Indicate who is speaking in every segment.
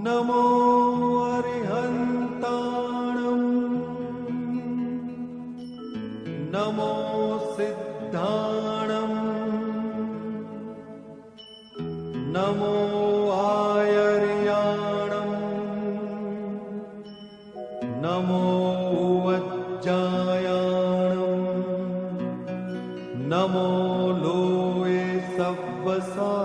Speaker 1: नमो अरिहन्ताणं नमो सिद्धाणं नमो आयर्याणं नमो वज्जायाणं नमो लोये सव्वसाहुणम्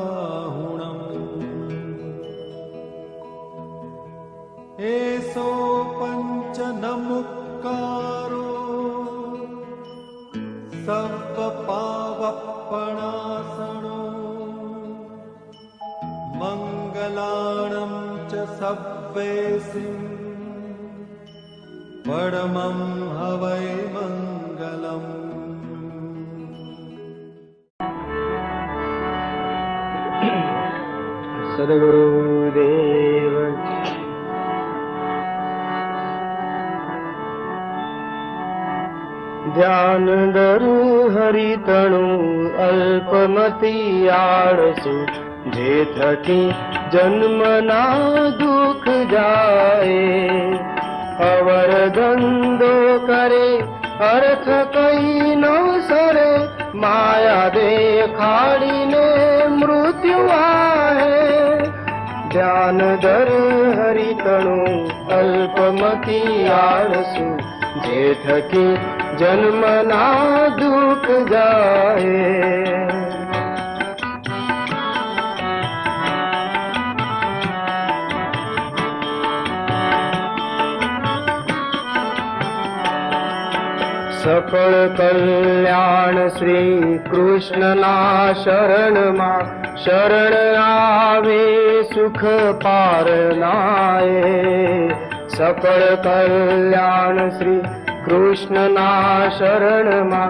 Speaker 1: एसो पंच नमुक्कारो सर्वपावपणासनो मंगलाणं च सव्वेसिं परमं हवै मंगलम्।
Speaker 2: सद्गुरुदेव ध्यान धरू हरितणु अल्पमती आळसु जे थकी जन्मना दुख जाए अवर धंधो करे अर्थ कई न सरे माया देखाड़ीने मृत्यु आहे ध्यान धर हरितणु अल्पमती आळसु जे थकी जन्मना दुख जाए सकल कल्याण श्री कृष्ण ना शरण मा शरण आवे सुख पार नाए सकल कल्याण श्री कृष्ण ना शरण मा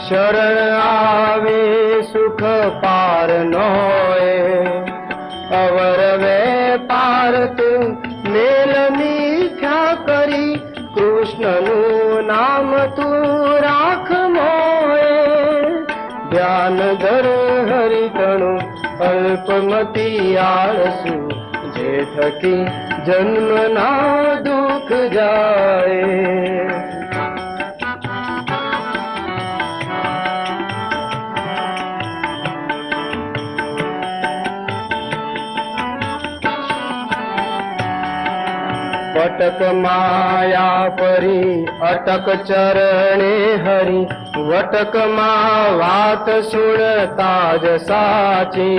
Speaker 2: शरण आवे सुख पार नोए अवर वेपार तू मेल मीठा करी कृष्ण नु नाम तू राख मोए ध्यान धर हरितणु अल्पमती आळसु जे थकी जन्म ना दुख जाए पटक माया परी अटक चरणे हरि वटक मा वात सुनता ज साची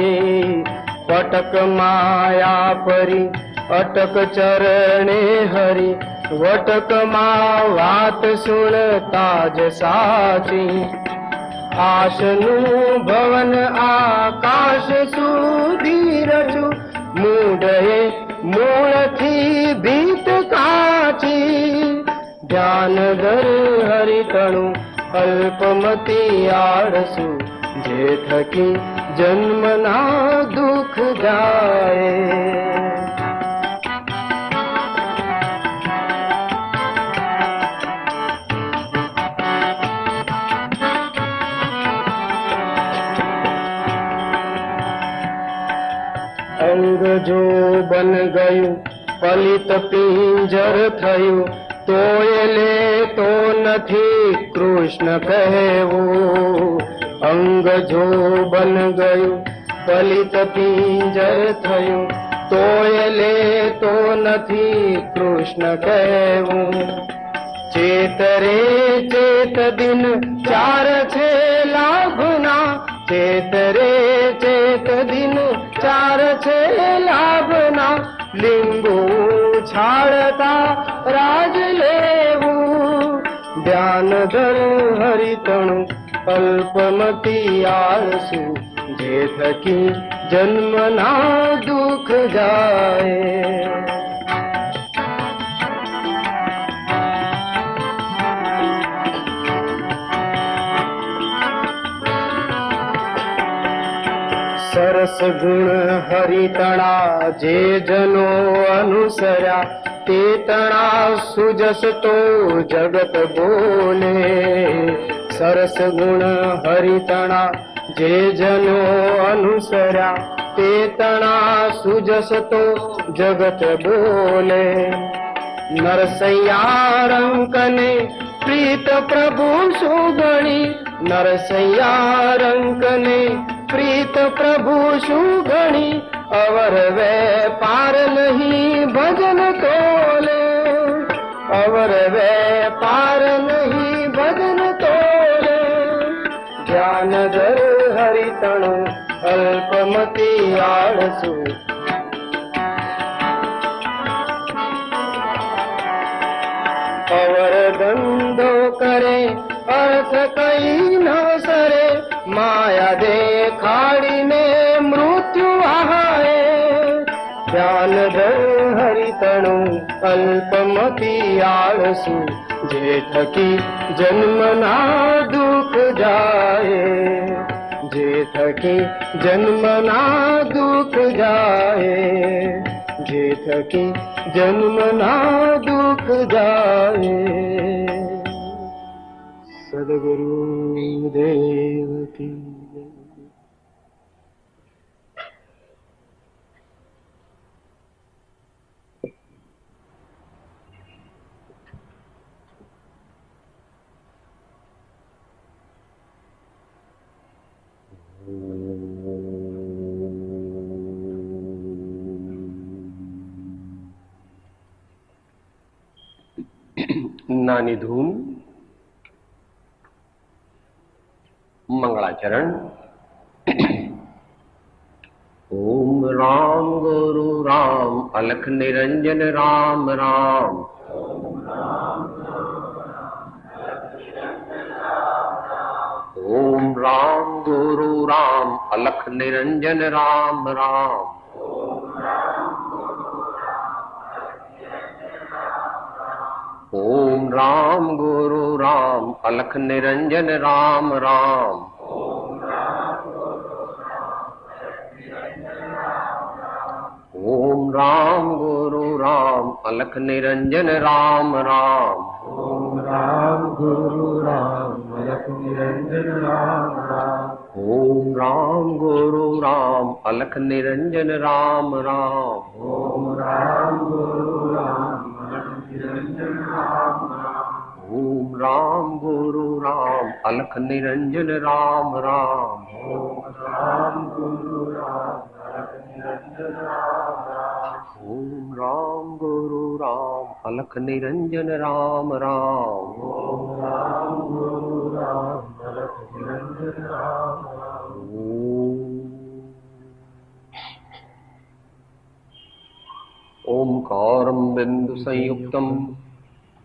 Speaker 2: पटक माया परी अटक चरणे हरि वटक मा वात सुनता ज साची आशनु भवन आकाश सुधी रचु मूढे मूळथी भीत काची ध्यान धर हरितणु अल्पमती आळसु जे थकी जन्मना दुख जाए अंग जो बन गયું પલિત પિંજર થયું તોય લેતો નથી કૃષ્ણ કહેવું અંગ જો બન ગયું પલિત પિંજર થયું તોય લેતો નથી કૃષ્ણ કહેવું ચેત રે ચેત દિન ચાર છે લાભના चेत रे चेत दिन चार छे लाभना लिंगू छाड़ता राज लेवू ध्यान धर हरितणु अल्पमती आळसु जे थकी जन्मना दुख जाए सरस गुण हरितणा जे जनो अनुसर्या ते तणा सुजस तो जगत बोले सरस गुण हरितणा जे जनो अनुसर्या તે તણા સુજસ તો જગત બોલે. નરસૈયા રંકને પ્રીત પ્રભુ સુગણી, નરસૈયા રંકને પ્રીત પ્રભુ સુગણી, અવર વેપાર નહીં ભજન તોલે, અવર વેપાર નહીં ભજન તોલે. ધ્યાન ધર હરિતણું અલ્પમતી આળસુ, અવર ધંધો કરે અર્થ કઈ ન સરે, માયા દેખાડીને મૃત્યુ આહાએ. ધ્યાન ધર હરિતણું અલ્પમતી આળસુ, જે થકી જન્મના દુઃખ જાય, જે થકી જન્મના દુઃખ જાય, જે થકી જન્મના દુઃખ જાય. સદગુરુ દેવ કી જય. નાની ધૂન, મંગળાચરણ. ઓમ રામ ગુરુ રામ અલખ નિરંજન રામ રામ. ઓમ રામ ગુરુ રામ અલખ નિરંજન રામ રામ. ओम राम गुरु राम अलख निरंजन राम राम. ओम राम गुरु राम अलख निरंजन राम राम.
Speaker 1: ओम राम गुरु राम अलख निरंजन राम राम.
Speaker 2: ओम राम गुरु राम अलख निरंजन राम राम.
Speaker 1: ओम राम गुरु राम अलख निरंजन राम राम.
Speaker 2: ओम राम गुरु राम अलख निरंजन राम राम.
Speaker 1: ओम राम गुरु राम अलख निरंजन राम राम.
Speaker 2: ओम राम गुरु राम अलख निरंजन राम राम.
Speaker 1: ओम राम गुरु राम अलख निरंजन राम राम.
Speaker 2: ओंकारं बिंदु संयुक्तं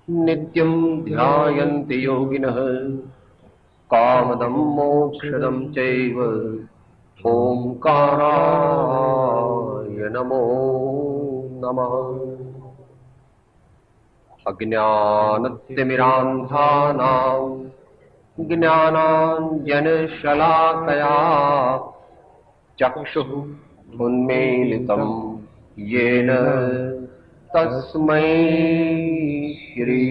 Speaker 2: नित्यं ध्यायन्ति योगिनः, कामदं मोक्षदं चैव ओंकाराय नमो नमः. अज्ञानतिमिरान्धानां ज्ञानाञ्जनशलाकया चक्षुः उन्मीलितं येन तस्मै श्री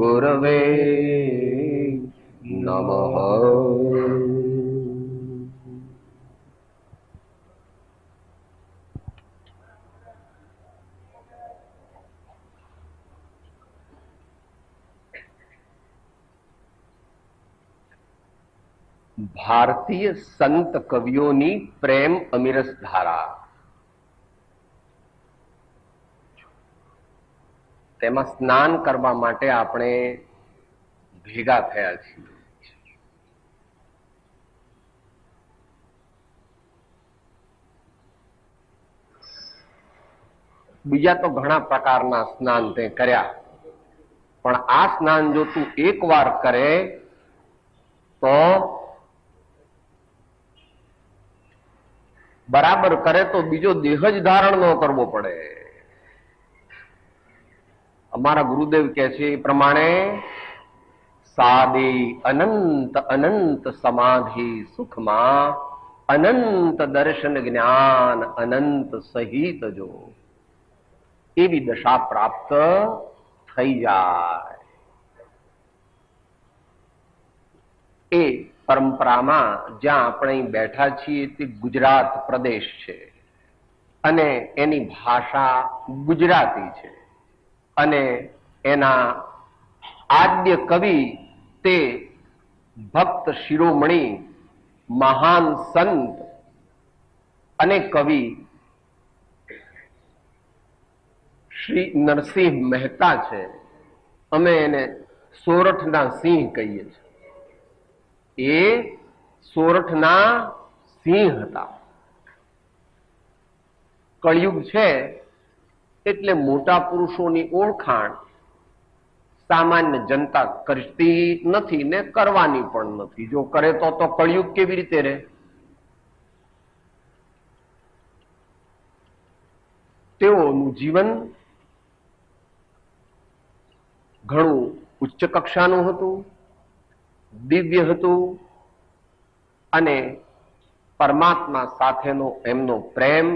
Speaker 2: गुरवे नमः. ભારતીય સંત કવિઓની પ્રેમ અમીરસ ધારા, તેમાં સ્નાન કરવા માટે આપણે ભેગા થયા છીએ. બીજા તો ઘણા પ્રકારના સ્નાન તે કર્યા, પણ આ સ્નાન જો તું એકવાર કરે તો બરાબર કરે તો બીજો દેહ જ ધારણ ન કરવો પડે. અમારા ગુરુદેવ કહે છે એ પ્રમાણે સાદી અનંત અનંત સમાધિ સુખમાં અનંત દર્શન જ્ઞાન અનંત સહિત જો એવી દશા પ્રાપ્ત થઈ જાય. એ પરંપરામાં જ્યાં આપણે અહીં બેઠા છીએ તે ગુજરાત પ્રદેશ છે અને એની ભાષા ગુજરાતી છે અને એના આદ્ય કવિ તે ભક્ત શિરોમણી મહાન સંત અને કવિ શ્રી નરસિંહ મહેતા છે. અમે એને સોરઠના સિંહ કહીએ છીએ. એ સોરઠના સિંહ હતા. કળિયુગ છે એટલે મોટા પુરુષોની ઓળખાણ સામાન્ય જનતા કરતી નથી ને કરવાની પણ નથી. જો કરે તો કળિયુગ કેવી રીતે રહે? તેઓનું જીવન ઘણું ઉચ્ચ કક્ષાનું હતું, દિવ્ય હતું અને પરમાત્મા સાથેનો એમનો પ્રેમ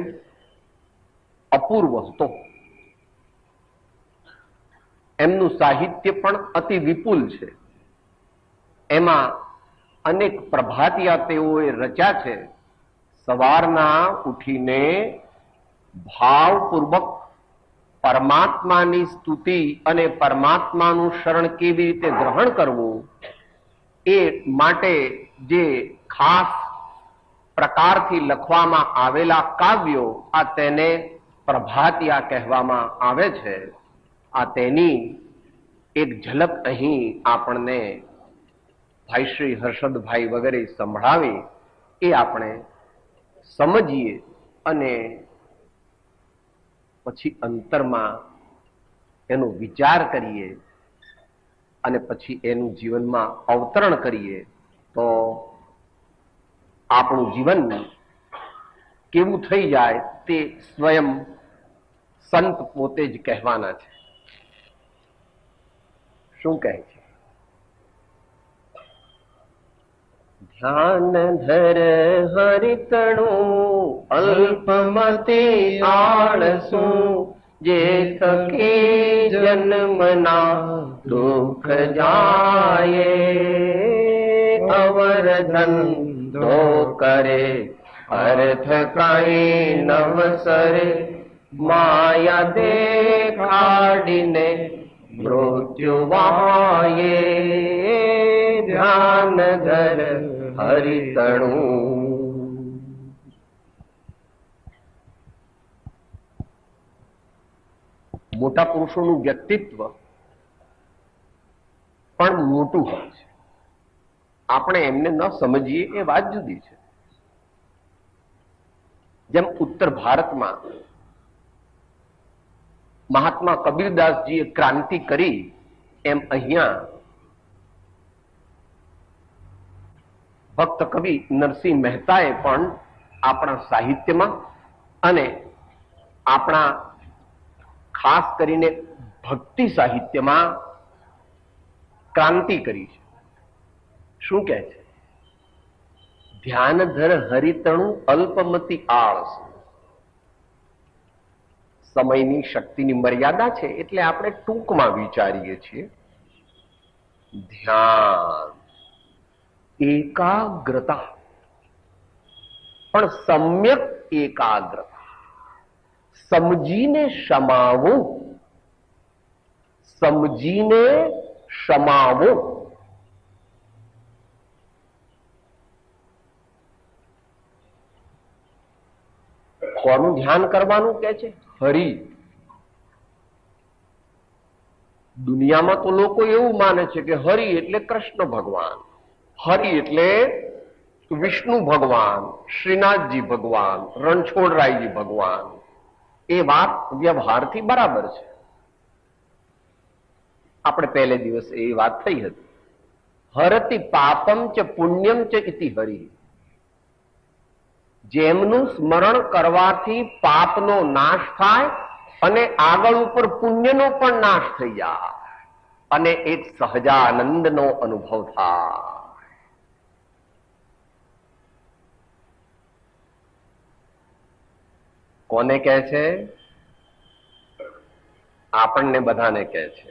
Speaker 2: અપૂર્વ હતો. એમનું સાહિત્ય પણ અતિ વિપુલ છે. એમાં અનેક પ્રભાતિયા તેઓએ રચ્યા છે. સવારના ઉઠીને ભાવપૂર્વક પરમાત્માની સ્તુતિ અને પરમાત્માનું શરણ કેવી રીતે ગ્રહણ કરવું એ માટે જે ખાસ પ્રકારથી લખવામાં આવેલા કાવ્યો, આ તેને પ્રભાતિયા કહેવામાં આવે છે. આ તેની એક ઝલક અહીં આપણને ભાઈ શ્રી હર્ષદભાઈ વગેરે સંભળાવી એ આપણે સમજીએ અને પછી અંતરમાં એનો વિચાર કરીએ અને પછી એનું જીવનમાં અવતરણ કરીએ તો આપણું જીવન કેવું થઈ જાય તે સ્વયં સંત પોતે જ કહેવાના છે. શું કહે છે? ધ્યાન ધર હરિતણું અલ્પમતી આળસું જે થકી જન્મના દુઃખ જાય અવર ધંધો કરે અર્થ કઈ નવસરે માયા દેખાડીને મૃત્યુ વાયે ધ્યાન ધર હરિતણું. મોટા પુરુષોનું વ્યક્તિત્વ પણ મોટું હોય છે. આપણે એમને ન સમજીએ એ વાત જુદી છે. જેમ ઉત્તર ભારતમાં મહાત્મા કબીરદાસજીએ ક્રાંતિ કરી એમ અહીંયા ભક્ત કવિ નરસિંહ મહેતાએ પણ આપણા સાહિત્યમાં અને આપણા ખાસ કરીને ભક્તિ સાહિત્યમાં ક્રાંતિ કરી છે. શું કહે છે? ધ્યાન ધર હરિતણું અલ્પમતી આળસ. સમયની શક્તિની મર્યાદા છે એટલે આપણે ટૂંકમાં વિચારીએ છીએ. ધ્યાન, એકાગ્રતા, પણ સમ્યક એકાગ્રતા. સમજીને ક્ષમાવો, સમજીને ક્ષમાવો. કોનું ધ્યાન કરવાનું કે છે? હરિ. દુનિયામાં તો લોકો એવું માને છે કે હરિ એટલે કૃષ્ણ ભગવાન, હરિ એટલે વિષ્ણુ ભગવાન, શ્રીનાથજી ભગવાન, રણછોડરાયજી ભગવાન. એ વાત વ્યવહારથી બરાબર છે. આપણે પહેલે દિવસ એ વાત થઈ હતી. હરતિ પાપમ ચ પુણ્યમ ચ ઇતિ હરિ. જેમનું સ્મરણ કરવાથી પાપનો નાશ થાય અને આગળ ઉપર પુણ્યનો પણ નાશ થઈ જાય અને એક સહજાનંદનો અનુભવ થાય. કોને કહે છે? આપણને બધાને કહે છે.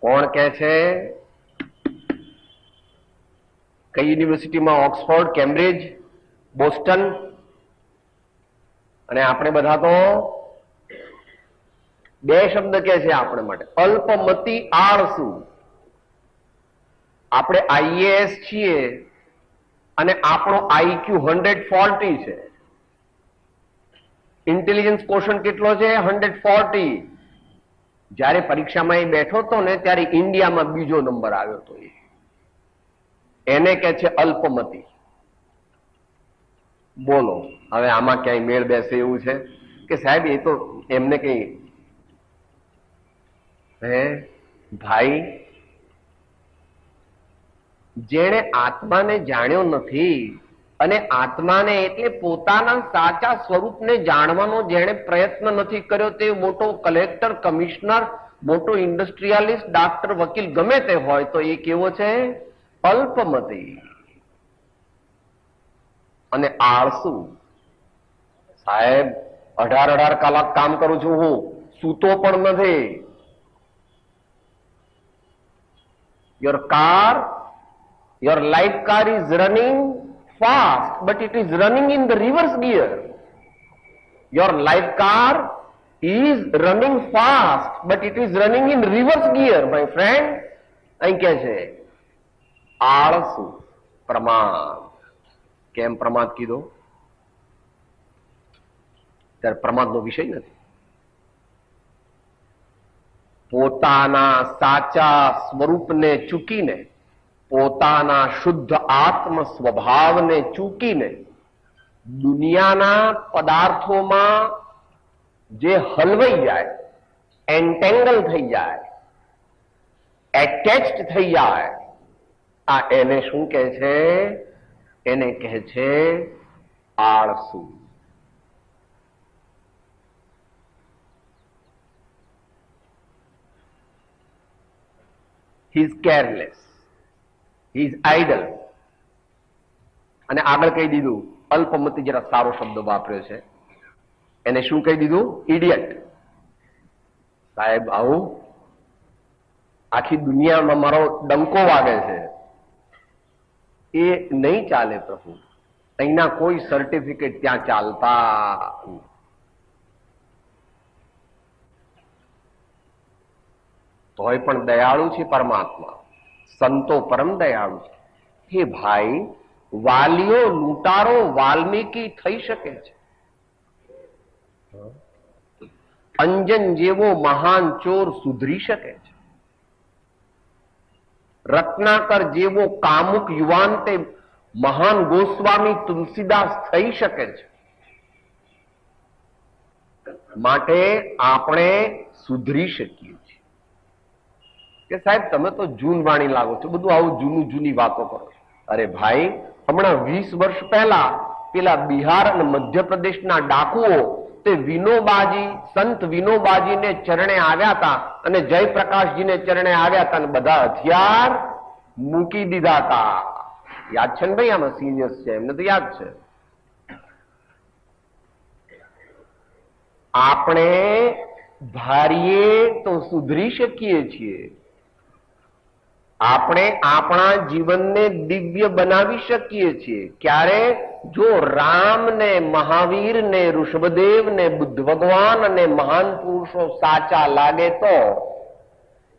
Speaker 2: કોણ કહે છે? કઈ યુનિવર્સિટીમાં? Oxford, Cambridge, Boston. અને આપણે બધા તો બે શબ્દ કે છે આપણે માટે, અલ્પમતી, આળસુ. આપણે આઈએએસ છીએ અને આપણો આઈક્યુ 140 છે. ઇન્ટેલિજન્સ ક્વોશન્ટ કેટલો છે? 140. જ્યારે પરીક્ષામાં એ બેઠો હતો ને ત્યારે ઇન્ડિયામાં બીજો નંબર આવ્યો હતો. એને કે છે અલ્પમતી. બોલો હવે આમાં ક્યાંય મેળ બેસે એવું છે કે સાહેબ? એ તો એમને કઈ ભાઈ, જેણે આત્માને જાણ્યો નથી અને આત્માને એટલે પોતાના સાચા સ્વરૂપને જાણવાનો જેણે પ્રયત્ન નથી કર્યો, તે મોટો કલેક્ટર, કમિશનર, મોટો ઇન્ડસ્ટ્રીયાલિસ્ટ, ડાક્ટર, વકીલ ગમે તે હોય તો એ કેવો છે? અલ્પમતી અને આળસુ. સાહેબ 18 કલાક કામ કરું છું હું, સૂતો પણ નથી. your life car is running fast but it is running in the reverse gear. Your life car is running fast but it is running in reverse gear, my friend. અહીં કે છે આળસુ, પ્રમાદ. કેમ પ્રમાદ કીધો? ત્યારે પ્રમાદનો વિષય નથી. પોતાના સાચા સ્વરૂપને ચૂકીને, પોતાના શુદ્ધ આત્મ સ્વભાવને ચૂકીને દુનિયાના પદાર્થોમાં જે હલવાઈ જાય, એન્ટેંગલ થઈ જાય, એટેચ્ડ થઈ જાય, આ એને શું કહે છે? એને કહે છે આળસુ. He is careless. He is idle. અને આગળ કહી દીધું, અલ્પમતી જરા સારો શબ્દ વાપર્યો છે. એને શું કહી દીધું? ઇડિયટ. સાહેબ આવું આખી દુનિયામાં મારો ડંકો વાગે છે, એ નહીં ચાલે પ્રભુ. અહીંના કોઈ સર્ટિફિકેટ ત્યાં ચાલતા. તોય પણ દયાળુ છે પરમાત્મા. સંતો પરમ દયાળુ છે. હે ભાઈ, વાલીઓ લૂંટારો વાલ્મીકી થઈ શકે છે. અંજન જેવો મહાન ચોર સુધરી શકે છે. રત્નાકર જેવો કામુક યુવાન તે મહાન ગોસ્વામી તુલસીદાસ થઈ શકે છે. માટે આપણે સુધરી શકીએ છીએ. કે સાહેબ તમે તો જૂનવાણી લાગો છો, બધું આવું જૂનું જૂની વાતો કરો છો. અરે ભાઈ, હમણાં 20 વર્ષ પહેલા પેલા બિહાર અને મધ્યપ્રદેશના ડાકુઓ તે વિનોબાજી, સંત વિનોબાજીને ચરણે આવ્યા હતા અને જયપ્રકાશજીને ચરણે આવ્યા હતા અને બધા હથિયાર મૂકી દીધા હતા. યાદ છે ને ભાઈ? આમાં સિનિયર્સ છે, એમને તો યાદ છે. આપણે ધારીએ તો સુધરી શકીએ છીએ. આપણે આપણા જીવનને દિવ્ય બનાવી શકીએ છીએ. ક્યારે? જો રામ ને મહાવીર ને ઋષભદેવ ને બુદ્ધ ભગવાન અને મહાન પુરુષો સાચા લાગે તો,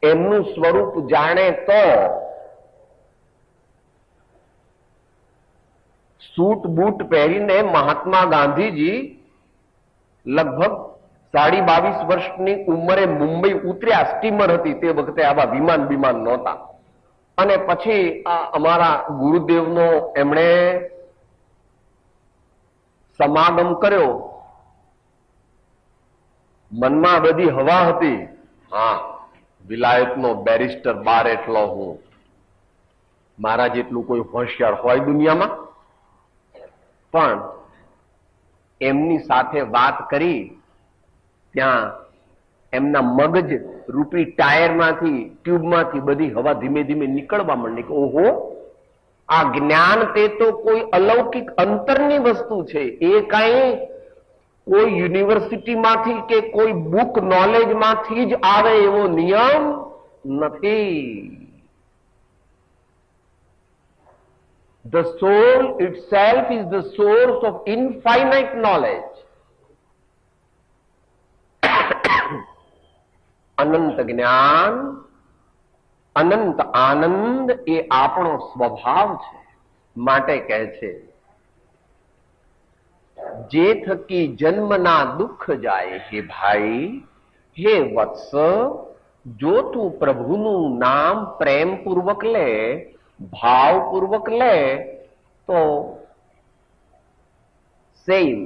Speaker 2: એમનું સ્વરૂપ જાણે તો. સૂટ બૂટ પહેરીને મહાત્મા ગાંધીજી લગભગ 22.5 વર્ષની ઉંમરે મુંબઈ ઉતર્યા. સ્ટીમર હતી તે વખતે, આવા વિમાન નહોતા. અને પછી આ અમારા ગુરુદેવનો એમણે સમાગમ કર્યો. મનમાં બધી હવા હતી, હા વિલાયતનો બેરિસ્ટર બાર એટલો હું, મારા જેટલું કોઈ હોશિયાર હોય દુનિયામાં. પણ એમની સાથે વાત કરી ત્યાં એમના મગજ રૂપી ટાયરમાંથી, ટ્યુબમાંથી બધી હવા ધીમે ધીમે નીકળવા માંડી કે ઓહો, આ જ્ઞાન તે તો કોઈ અલૌકિક અંતરની વસ્તુ છે. એ કાંઈ કોઈ યુનિવર્સિટીમાંથી કે કોઈ બુક નોલેજમાંથી જ આવે એવો નિયમ નથી. The soul itself is the source of infinite knowledge. અનંત જ્ઞાન, અનંત આનંદ એ આપણો સ્વભાવ છે. માટે કહે છે, જે થકી જન્મના દુઃખ જાય. હે ભાઈ, હે વત્સ, જો તું પ્રભુનું નામ પ્રેમપૂર્વક લે, ભાવપૂર્વક લે, તો સેમ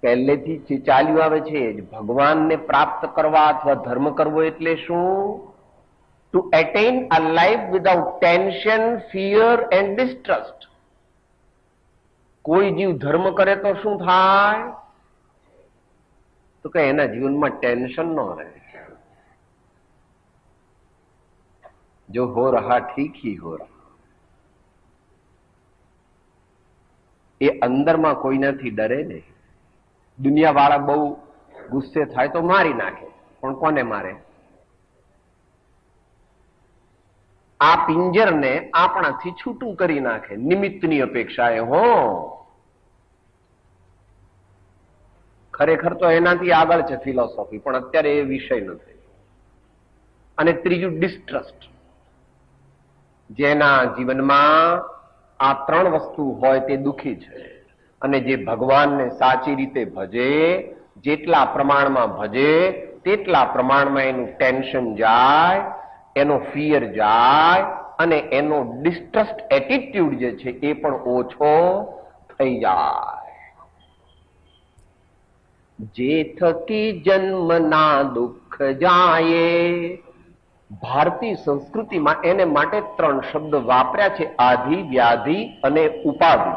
Speaker 2: પહેલેથી જે ચાલ્યું આવે છે ભગવાનને પ્રાપ્ત કરવા અથવા ધર્મ કરવો એટલે શું? To attain a life without tension, fear and distrust. કોઈ જીવ ધર્મ કરે તો શું થાય? તો કે એના જીવનમાં ટેન્શન ન રહે. જો હો રહા ઠીક હી હો રહા. એ અંદરમાં કોઈનાથી ડરે નહીં. દુનિયા વાળા બહુ ગુસ્સે થાય તો મારી નાખે, પણ કોને મારે? આ પિંજરને આપણાથી છૂટું કરી નાખે નિમિત્તની અપેક્ષાએ. હો, ખરેખર તો એનાથી આગળ છે ફિલોસોફી, પણ અત્યારે એ વિષય નથી. અને ત્રીજું ડિસ્ટ્રસ્ટ. જેના જીવનમાં આ ત્રણ વસ્તુ હોય તે દુઃખી છે. અને જે ભગવાનને સાચી રીતે ભજે, જેટલા પ્રમાણમાં ભજે તેટલા પ્રમાણમાં એનું ટેન્શન જાય, એનો ફિયર જાય, અને એનો ડિસ્ટ્રસ્ટ એટીટ્યુડ જે છે એ પણ ઓછો થઈ જાય. જે થકી જન્મના દુઃખ જાય. ભારતીય સંસ્કૃતિમાં એને માટે ત્રણ શબ્દ વાપર્યા છે: આધિ, વ્યાધિ અને ઉપાધિ,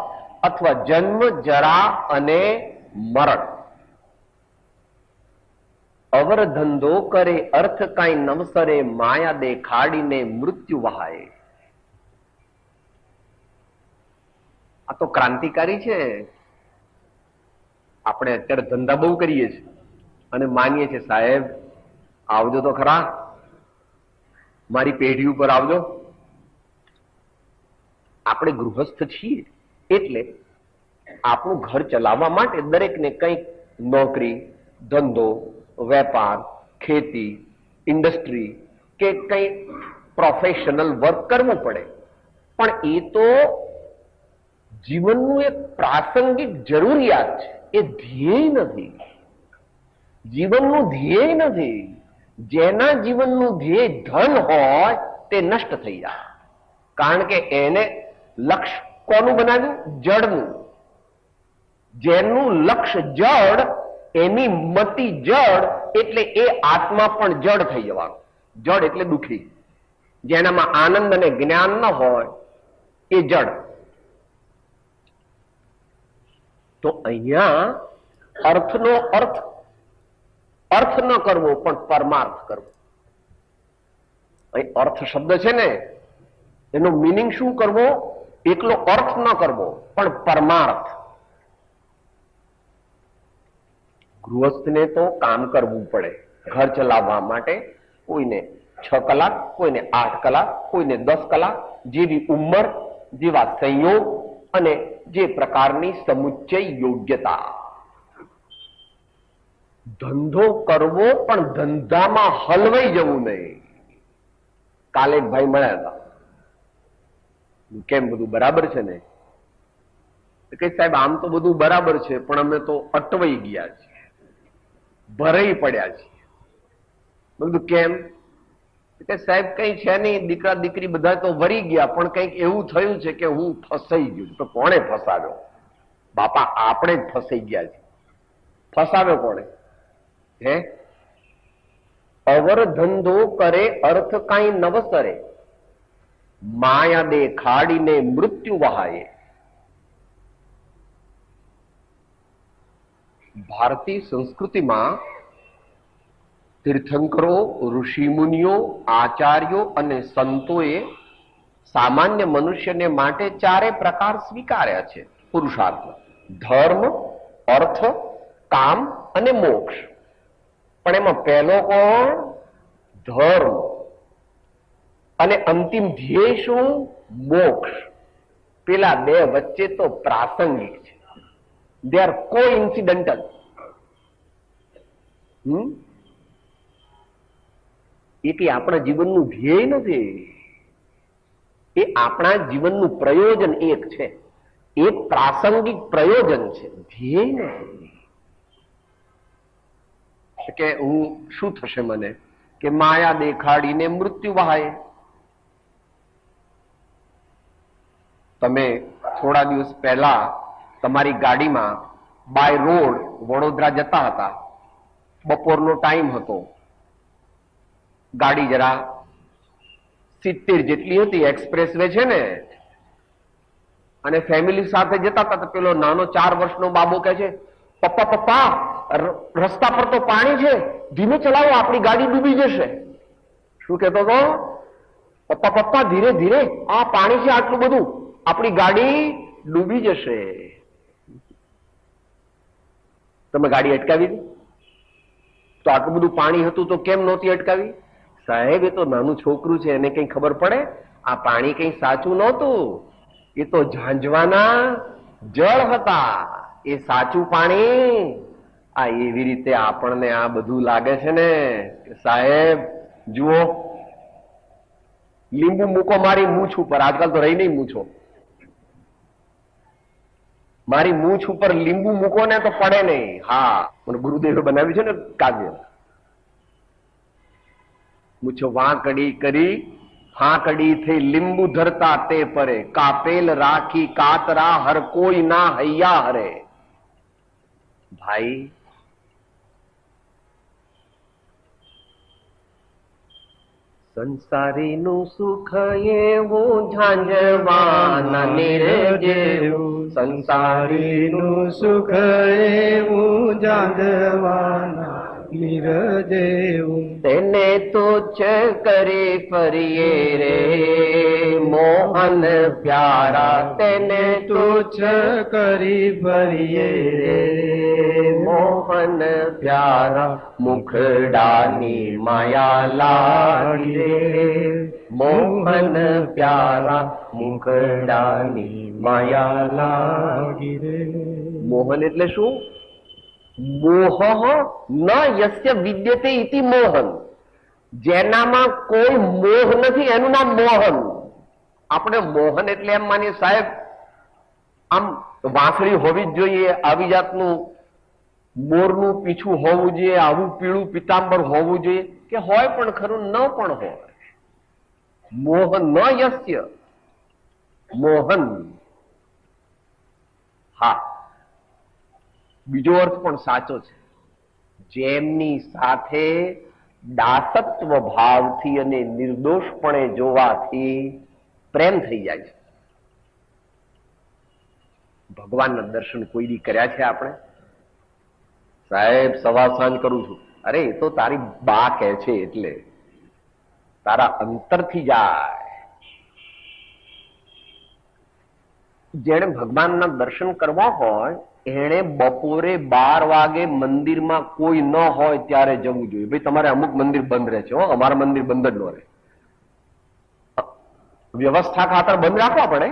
Speaker 2: અથવા જન્મ, જરા અને મરણ. અવર ધંધો કરે અર્થ કાંઈ નવસરે, માયા દેખાડીને મૃત્યુ વહાય. આ તો ક્રાંતિકારી છે. આપણે અત્યારે ધંધા બહુ કરીએ છીએ અને માનીએ છીએ, સાહેબ આવજો તો ખરા, મારી પેઢી ઉપર આવજો. આપણે ગૃહસ્થ છીએ એટલે આપણું ઘર ચલાવવા માટે દરેકને કંઈક નોકરી, ધંધો, વેપાર, ખેતી, ઇન્ડસ્ટ્રી કે કંઈ પ્રોફેશનલ વર્ક કરવું પડે. પણ એ તો જીવનનું એક પ્રાસંગિક જરૂરિયાત છે, એ ધ્યેય નથી. જીવનનું ધ્યેય નથી. જેના જીવનનું ધ્યેય ધન હોય તે નષ્ટ થઈ જાય. કારણ કે એને લક્ષ્ય કોનું બનાવ્યું? જડનું. જેનું લક્ષ્ય જડ, એની મતિ જડ, એટલે એ આત્મા પણ જડ થઈ જવાનું. જડ એટલે દુઃખી. જેનામાં આનંદ અને જ્ઞાન ન હોય એ જડ. તો અહીંયા અર્થનો અર્થ ન કરવો પણ પરમાર્થ કરવો. અહીં અર્થ શબ્દ છે ને, એનો મિનિંગ શું કરવો? એકલો અર્થ ન કરવો પણ પરમાર્થ. ગૃહસ્થને તો કામ કરવું પડે ઘર ચલાવવા માટે. કોઈને 6 કલાક, કોઈને 8 કલાક, કોઈને 10 કલાક, જેવી ઉંમર, જેવા સંયોગ અને જે પ્રકારની સમુચ્ચય યોગ્યતા. ધંધો કરવો પણ ધંધામાં હલવાઈ જવું નહીં. કાલે એક ભાઈ મળ્યા હતા, કેમ બધું બરાબર છે ને? કે સાહેબ આમ તો બધું બરાબર છે, પણ અમે તો અટવાઈ ગયા છીએ, ભરાઈ પડ્યા છીએ. બધું કેમ? કે સાહેબ કઈ છે નહીં, દીકરા દીકરી બધા તો વરી ગયા, પણ કંઈક એવું થયું છે કે હું ફસાઈ ગયું. તો કોણે ફસાવ્યો? બાપા આપણે જ ફસાઈ ગયા છીએ. ફસાવ્યો કોણે? હે? અવર ધંધો કરે અર્થ કાંઈ નવસરે, માયા દેખાડીને મૃત્યુ વહાય. ભારતીય સંસ્કૃતિમાં તીર્થંકરો, ઋષિમુનિઓ, આચાર્યો અને સંતોએ સામાન્ય મનુષ્યને માટે 4 પ્રકાર સ્વીકાર્યા છે પુરુષાર્થ: ધર્મ, અર્થ, કામ અને મોક્ષ. પણ એમાં પહેલો કોણ? ધર્મ. અને અંતિમ ધ્યેય શું? મોક્ષ. પેલા બે વચ્ચે તો પ્રાસંગિક છે, દે આર કો ઇન્સિડેન્ટલ. એ આપણા જીવનનું ધ્યેય નથી, એ આપણા જીવનનું પ્રયોજન એક છે, એ પ્રાસંગિક પ્રયોજન છે, ધ્યેય નથી. કે હું શું થશે મને કે માયા દેખાડીને મૃત્યુ વહાય. તમે થોડા દિવસ પહેલા તમારી ગાડીમાં બાય રોડ વડોદરા જતા હતા, બપોરનો ટાઈમ હતો, ગાડી જરા 70 જેટલી હતી, એક્સપ્રેસ વે છે ને, અને ફેમિલી સાથે જતા હતા તો પેલો નાનો 4 વર્ષનો બાબો કહે છે, પપ્પા પપ્પા રસ્તા પર તો પાણી છે, ધીમે ચલાવો, આપણી ગાડી ડૂબી જશે. શું કહેતો હતો? પપ્પા પપ્પા ધીરે ધીરે, આ પાણી છે આટલું બધું, આપણી ગાડી ડૂબી જશે. તમે ગાડી અટકાવી દી? તો આટલું બધું પાણી હતું તો કેમ નહોતી અટકાવી? સાહેબ, એ તો નાનું છોકરું છે, એને કઈ ખબર પડે? આ પાણી કઈ સાચું નહોતું, એ તો ઝાંઝવાના જળ હતા, એ સાચું પાણી. આ એવી રીતે આપણને આ બધું લાગે છે ને કે સાહેબ જુઓ, લીંબુ મૂકો મારી મૂછ ઉપર, આજકાલ તો રહી નહીં મૂછો, મારી મૂછ ઉપર લીંબુ મૂકો ને તો પડે નહીં. હા, મને ગુરુદેવે બનાવ્યું છે ને કાવ્ય, મૂછો વાંકડી કરી ફાંકડી થઈ લીંબુ ધરતા તે પરે, કાપેલ રાખી કાતરા હર કોઈ ના હૈયા હરે. ભાઈ, સંસારીનું સુખ એવું ઝાંઝવાના નિરજેવું,
Speaker 1: સંસારીનું સુખ એવું ઝાંઝવાના નિરજેવું,
Speaker 2: તેને તુચ્છ કરી ફરીએ રે મોહન પ્યારા, તેને
Speaker 1: તુચ્છ કરી ફરીએ રે
Speaker 2: મોહન પ્યારા, મુખડાની માયા લાગી રે મોહન પ્યારા, મુખડાની માયા લાગી રે. મોહન એટલે શું? મોહ ન યસ્ય વિદ્યતે ઇતિ મોહન, જેનામાં કોઈ મોહ નથી એનું નામ મોહન. આપણે મોહન એટલે એમ માનીએ સાહેબ આમ વાંસળી હોવી જ જોઈએ, આવી જાતનું મોરનું પીછું હોવું જોઈએ, આવું પીળું પિતાંબર હોવું જોઈએ, કે હોય પણ ખરું, ન પણ હોય. મોહ ન યસ્ય મોહન. હા, બીજો અર્થ પણ સાચો છે, જેમની સાથે દાસત્વ ભાવથી અને નિર્દોષપણે જોવાથી પ્રેમ થઈ જાય છે. ભગવાનના દર્શન કોઈ દી કર્યા છે આપણે? સાહેબ સવાર સાંજ કરું છું. અરે એ તો તારી બા કહે છે એટલે, તારા અંતરથી જાય. જેણે ભગવાનના દર્શન કરવા હોય એણે બપોરે 12 વાગે મંદિરમાં કોઈ ન હોય ત્યારે જવું જોઈએ. ભાઈ તમારે અમુક મંદિર બંધ રહે છે, અમારા મંદિર બંધ જ ન રહે, વ્યવસ્થા ખાતર બંધ રાખવા પડે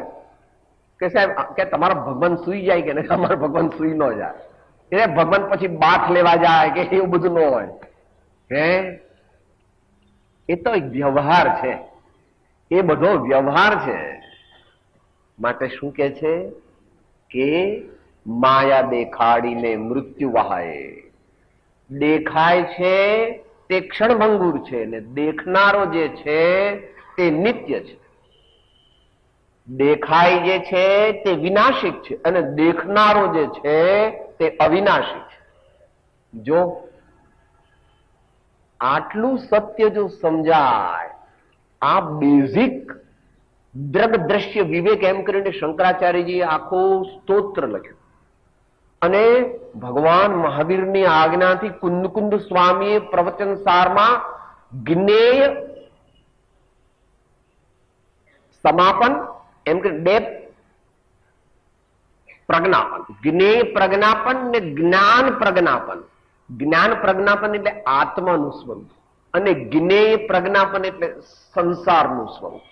Speaker 2: કે સાહેબ કે તમારા ભગવાન સુઈ જાય કે નહીં, અમારા ભગવાન સુઈ ન જાય, એટલે ભગવાન પછી બાથ લેવા જાય કે એવું બધું ન હોય. હે, એ તો એક વ્યવહાર છે, એ બધો વ્યવહાર છે. માટે શું કે છે કે માયા દેખાડીને મૃત્યુ વહાય. દેખાય છે તે ક્ષણભંગુર છે ને દેખનારો જે છે તે નિત્ય છે. દેખાય જે છે તે વિનાશિક છે અને દેખનારો જે છે તે અવિનાશી છે. જો આટલું સત્ય જો સમજાય, આ બેઝિક દ્રગ દ્રશ્ય વિવેક એમ કરીને શંકરાચાર્યજીએ આખું સ્તોત્ર લખ્યું અને ભગવાન મહાવીરની આજ્ઞાથી કુંદ સ્વામીએ પ્રવચન સારમાં જ્ઞેય સમાપન એમ કે ડેપ પ્રજ્ઞાપન, જ્ઞેય પ્રજ્ઞાપન ને જ્ઞાન પ્રજ્ઞાપન. જ્ઞાન પ્રજ્ઞાપન એટલે આત્માનું સ્વરૂપ અને જ્ઞેય પ્રજ્ઞાપન એટલે સંસારનું સ્વરૂપ.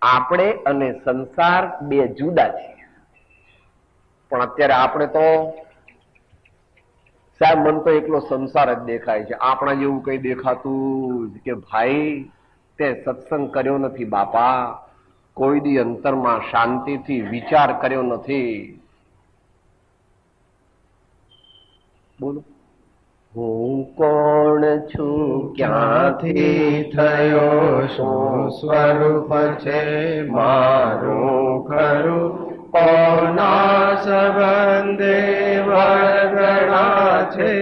Speaker 2: આપણે અને સંસાર બે જુદા છે. પણ અત્યારે આપણે તો સાહેબ મન તો એકલો સંસાર જ દેખાય છે. આપણા જેવું કઈ દેખાતું કે ભાઈ તે સત્સંગ કર્યો નથી બાપા, કોઈ દી અંતરમાં શાંતિથી વિચાર કર્યો નથી. બોલો, હું કોણ છું, ક્યાંથી થયો, શું સ્વરૂપ છે મારું ખરું, કોના સંબંધે વરગણા છે,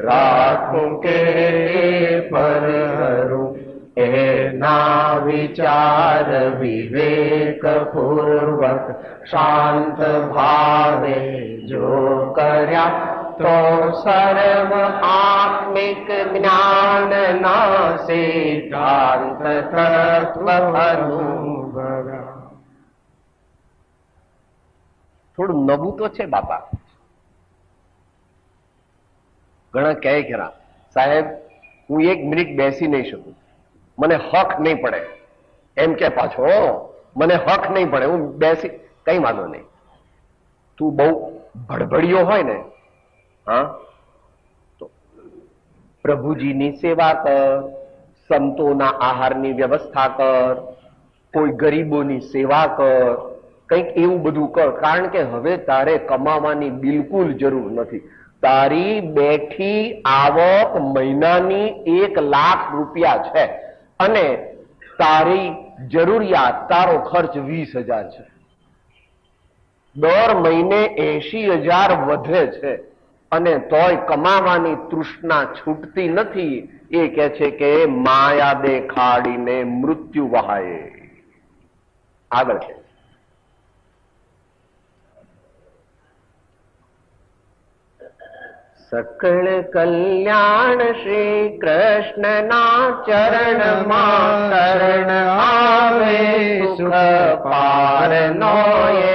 Speaker 2: રાખું કે પરહરું, એના વિચાર વિવેક પૂર્વક શાંત ભાવે જો કર્યા તો સર્વ આત્મિક જ્ઞાન ના સિદ્ધાંત તત્વ અનુભવ્યા. થોડું નવું તો છે બાપા. ઘણા કહે ખરા સાહેબ હું 1 મિનિટ બેસી નહીં શકું, મને હક નહીં પડે. એમ કે પાછો મને હક નહીં પડે, હું બેસી, કઈ વાંધો નહીં. તું બહુ ભડભડિયો હોય ને, હા, તો પ્રભુજીની સેવા કર, સંતોના આહારની વ્યવસ્થા કર, કોઈ ગરીબોની સેવા કર, કંઈક એવું બધું કર. કારણ કે હવે તારે કમાવાની બિલકુલ જરૂર નથી. તારી બેઠી આવક મહિનાની 1 લાખ રૂપિયા છે અને તારી જરૂરિયાત, તારો ખર્ચ 20,000 છે. દર મહિને 80,000 વધે છે અને તોય કમાવાની તૃષ્ણા છૂટતી નથી. એ કહે છે કે માયા દેખાડીને મૃત્યુ વહાય. આગળ છે સકળ કલ્યાણ શ્રી કૃષ્ણના ચરણમાં શરણ આવે સુખ પારનો એ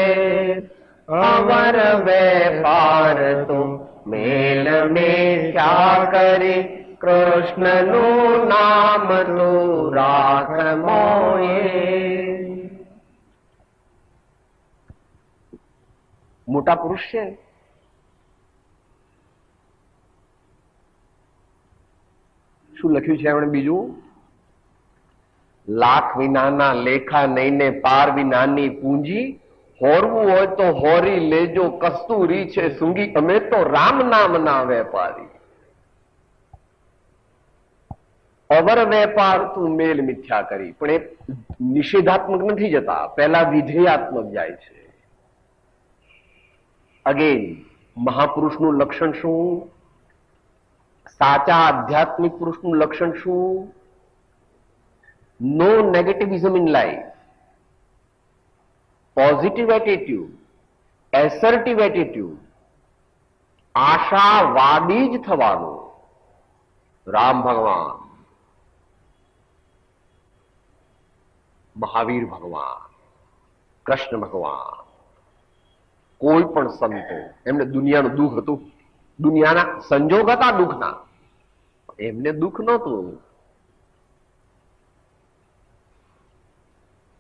Speaker 2: અવર વેપાર તું મેલ મેં ક્યા કરી કૃષ્ણનું નામ તું રાખ મોયે. મોટા પુરુષ છે. શું લખ્યું છે એમણે બીજું? લાખ વિનાના લેખા નહીં ને પાર વિનાની પૂંજી, હોરવું હોય તો હોરી લેજો કસ્તુરી છે સૂંગી, અમે તો રામ નામ ના વેપારી. અવર વેપાર તું મેલ મિથ્યા કરી. પણ એ નિષેધાત્મક નથી જતા, પહેલા વિધેયાત્મક જાય છે. અગેન મહાપુરુષનું લક્ષણ શું? સાચા આધ્યાત્મિક પુરુષનું લક્ષણ શું? No negativism in life, positive attitude, assertive attitude, આશાવાદી જ થવાનું. રામ ભગવાન, મહાવીર ભગવાન, કૃષ્ણ ભગવાન, કોઈ પણ સંતો, એમને દુનિયાનું દુઃખ હતું, દુનિયાના સંજોગ હતા દુઃખના, એમને દુઃખ નહોતું.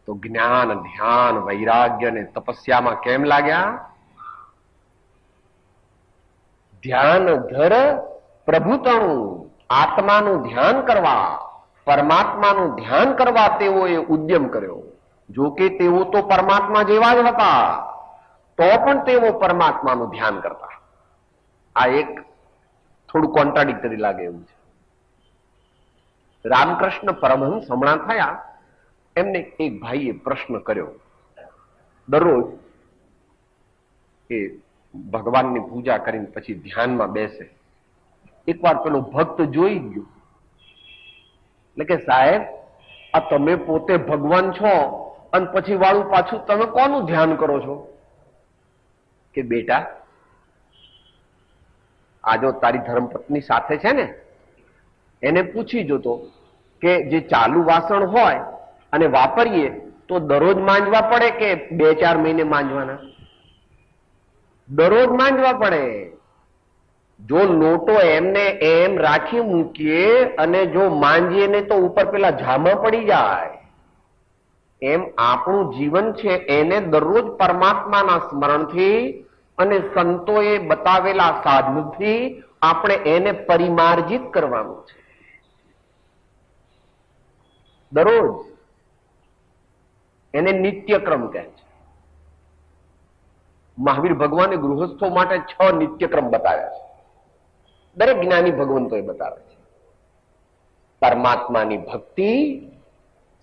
Speaker 2: તો જ્ઞાન, ધ્યાન, વૈરાગ્ય અને તપસ્યામાં કેમ લાગ્યા? ધ્યાન ધર પ્રભુતણું, આત્માનું ધ્યાન કરવા, પરમાત્માનું ધ્યાન કરવા તેઓએ ઉદ્યમ કર્યો. જો કે તેઓ તો પરમાત્મા જેવા જ હતા, તો પણ તેઓ પરમાત્માનું ધ્યાન કરતા. આ એક થોડું કોન્ટ્રાડિક્ટરી લાગે એવું છે. રામકૃષ્ણ પરમહંસ હમણાં થયા, એમને એક ભાઈએ પ્રશ્ન કર્યો. દરરોજ એ ભગવાનની પૂજા કરીને પછી ધ્યાનમાં બેસે. એકવાર પેલો ભક્ત જોઈ ગયો, એટલે કે સાહેબ આ તમે પોતે ભગવાન છો અને પછી વાળું પાછું તમે કોનું ધ્યાન કરો છો? કે બેટા આ જો તારી ધર્મપત્ની સાથે છે ને, એને પૂછી જોતો કે જે ચાલુ વાસણ હોય અને વાપરીએ તો દરરોજ માંજવા પડે કે 2-4 મહિને માંજવાના? દરરોજ માંજવા પડે. જો લોટો એમને એમ રાખી મૂકીએ અને જો માંજીએ ને તો ઉપર પેલા જામા પડી જાય. એમ આપણું જીવન છે એને દરરોજ પરમાત્માના સ્મરણથી અને સંતોએ બતાવેલા સાધનથી આપણે એને પરિમાર્જિત કરવાનું છે. દરરોજ એને નિત્યક્રમ કહે છે. મહાવીર ભગવાને ગૃહસ્થો માટે 6 નિત્યક્રમ બતાવ્યા છે. દરેક જ્ઞાની ભગવંતોએ બતાવે છે. પરમાત્માની ભક્તિ,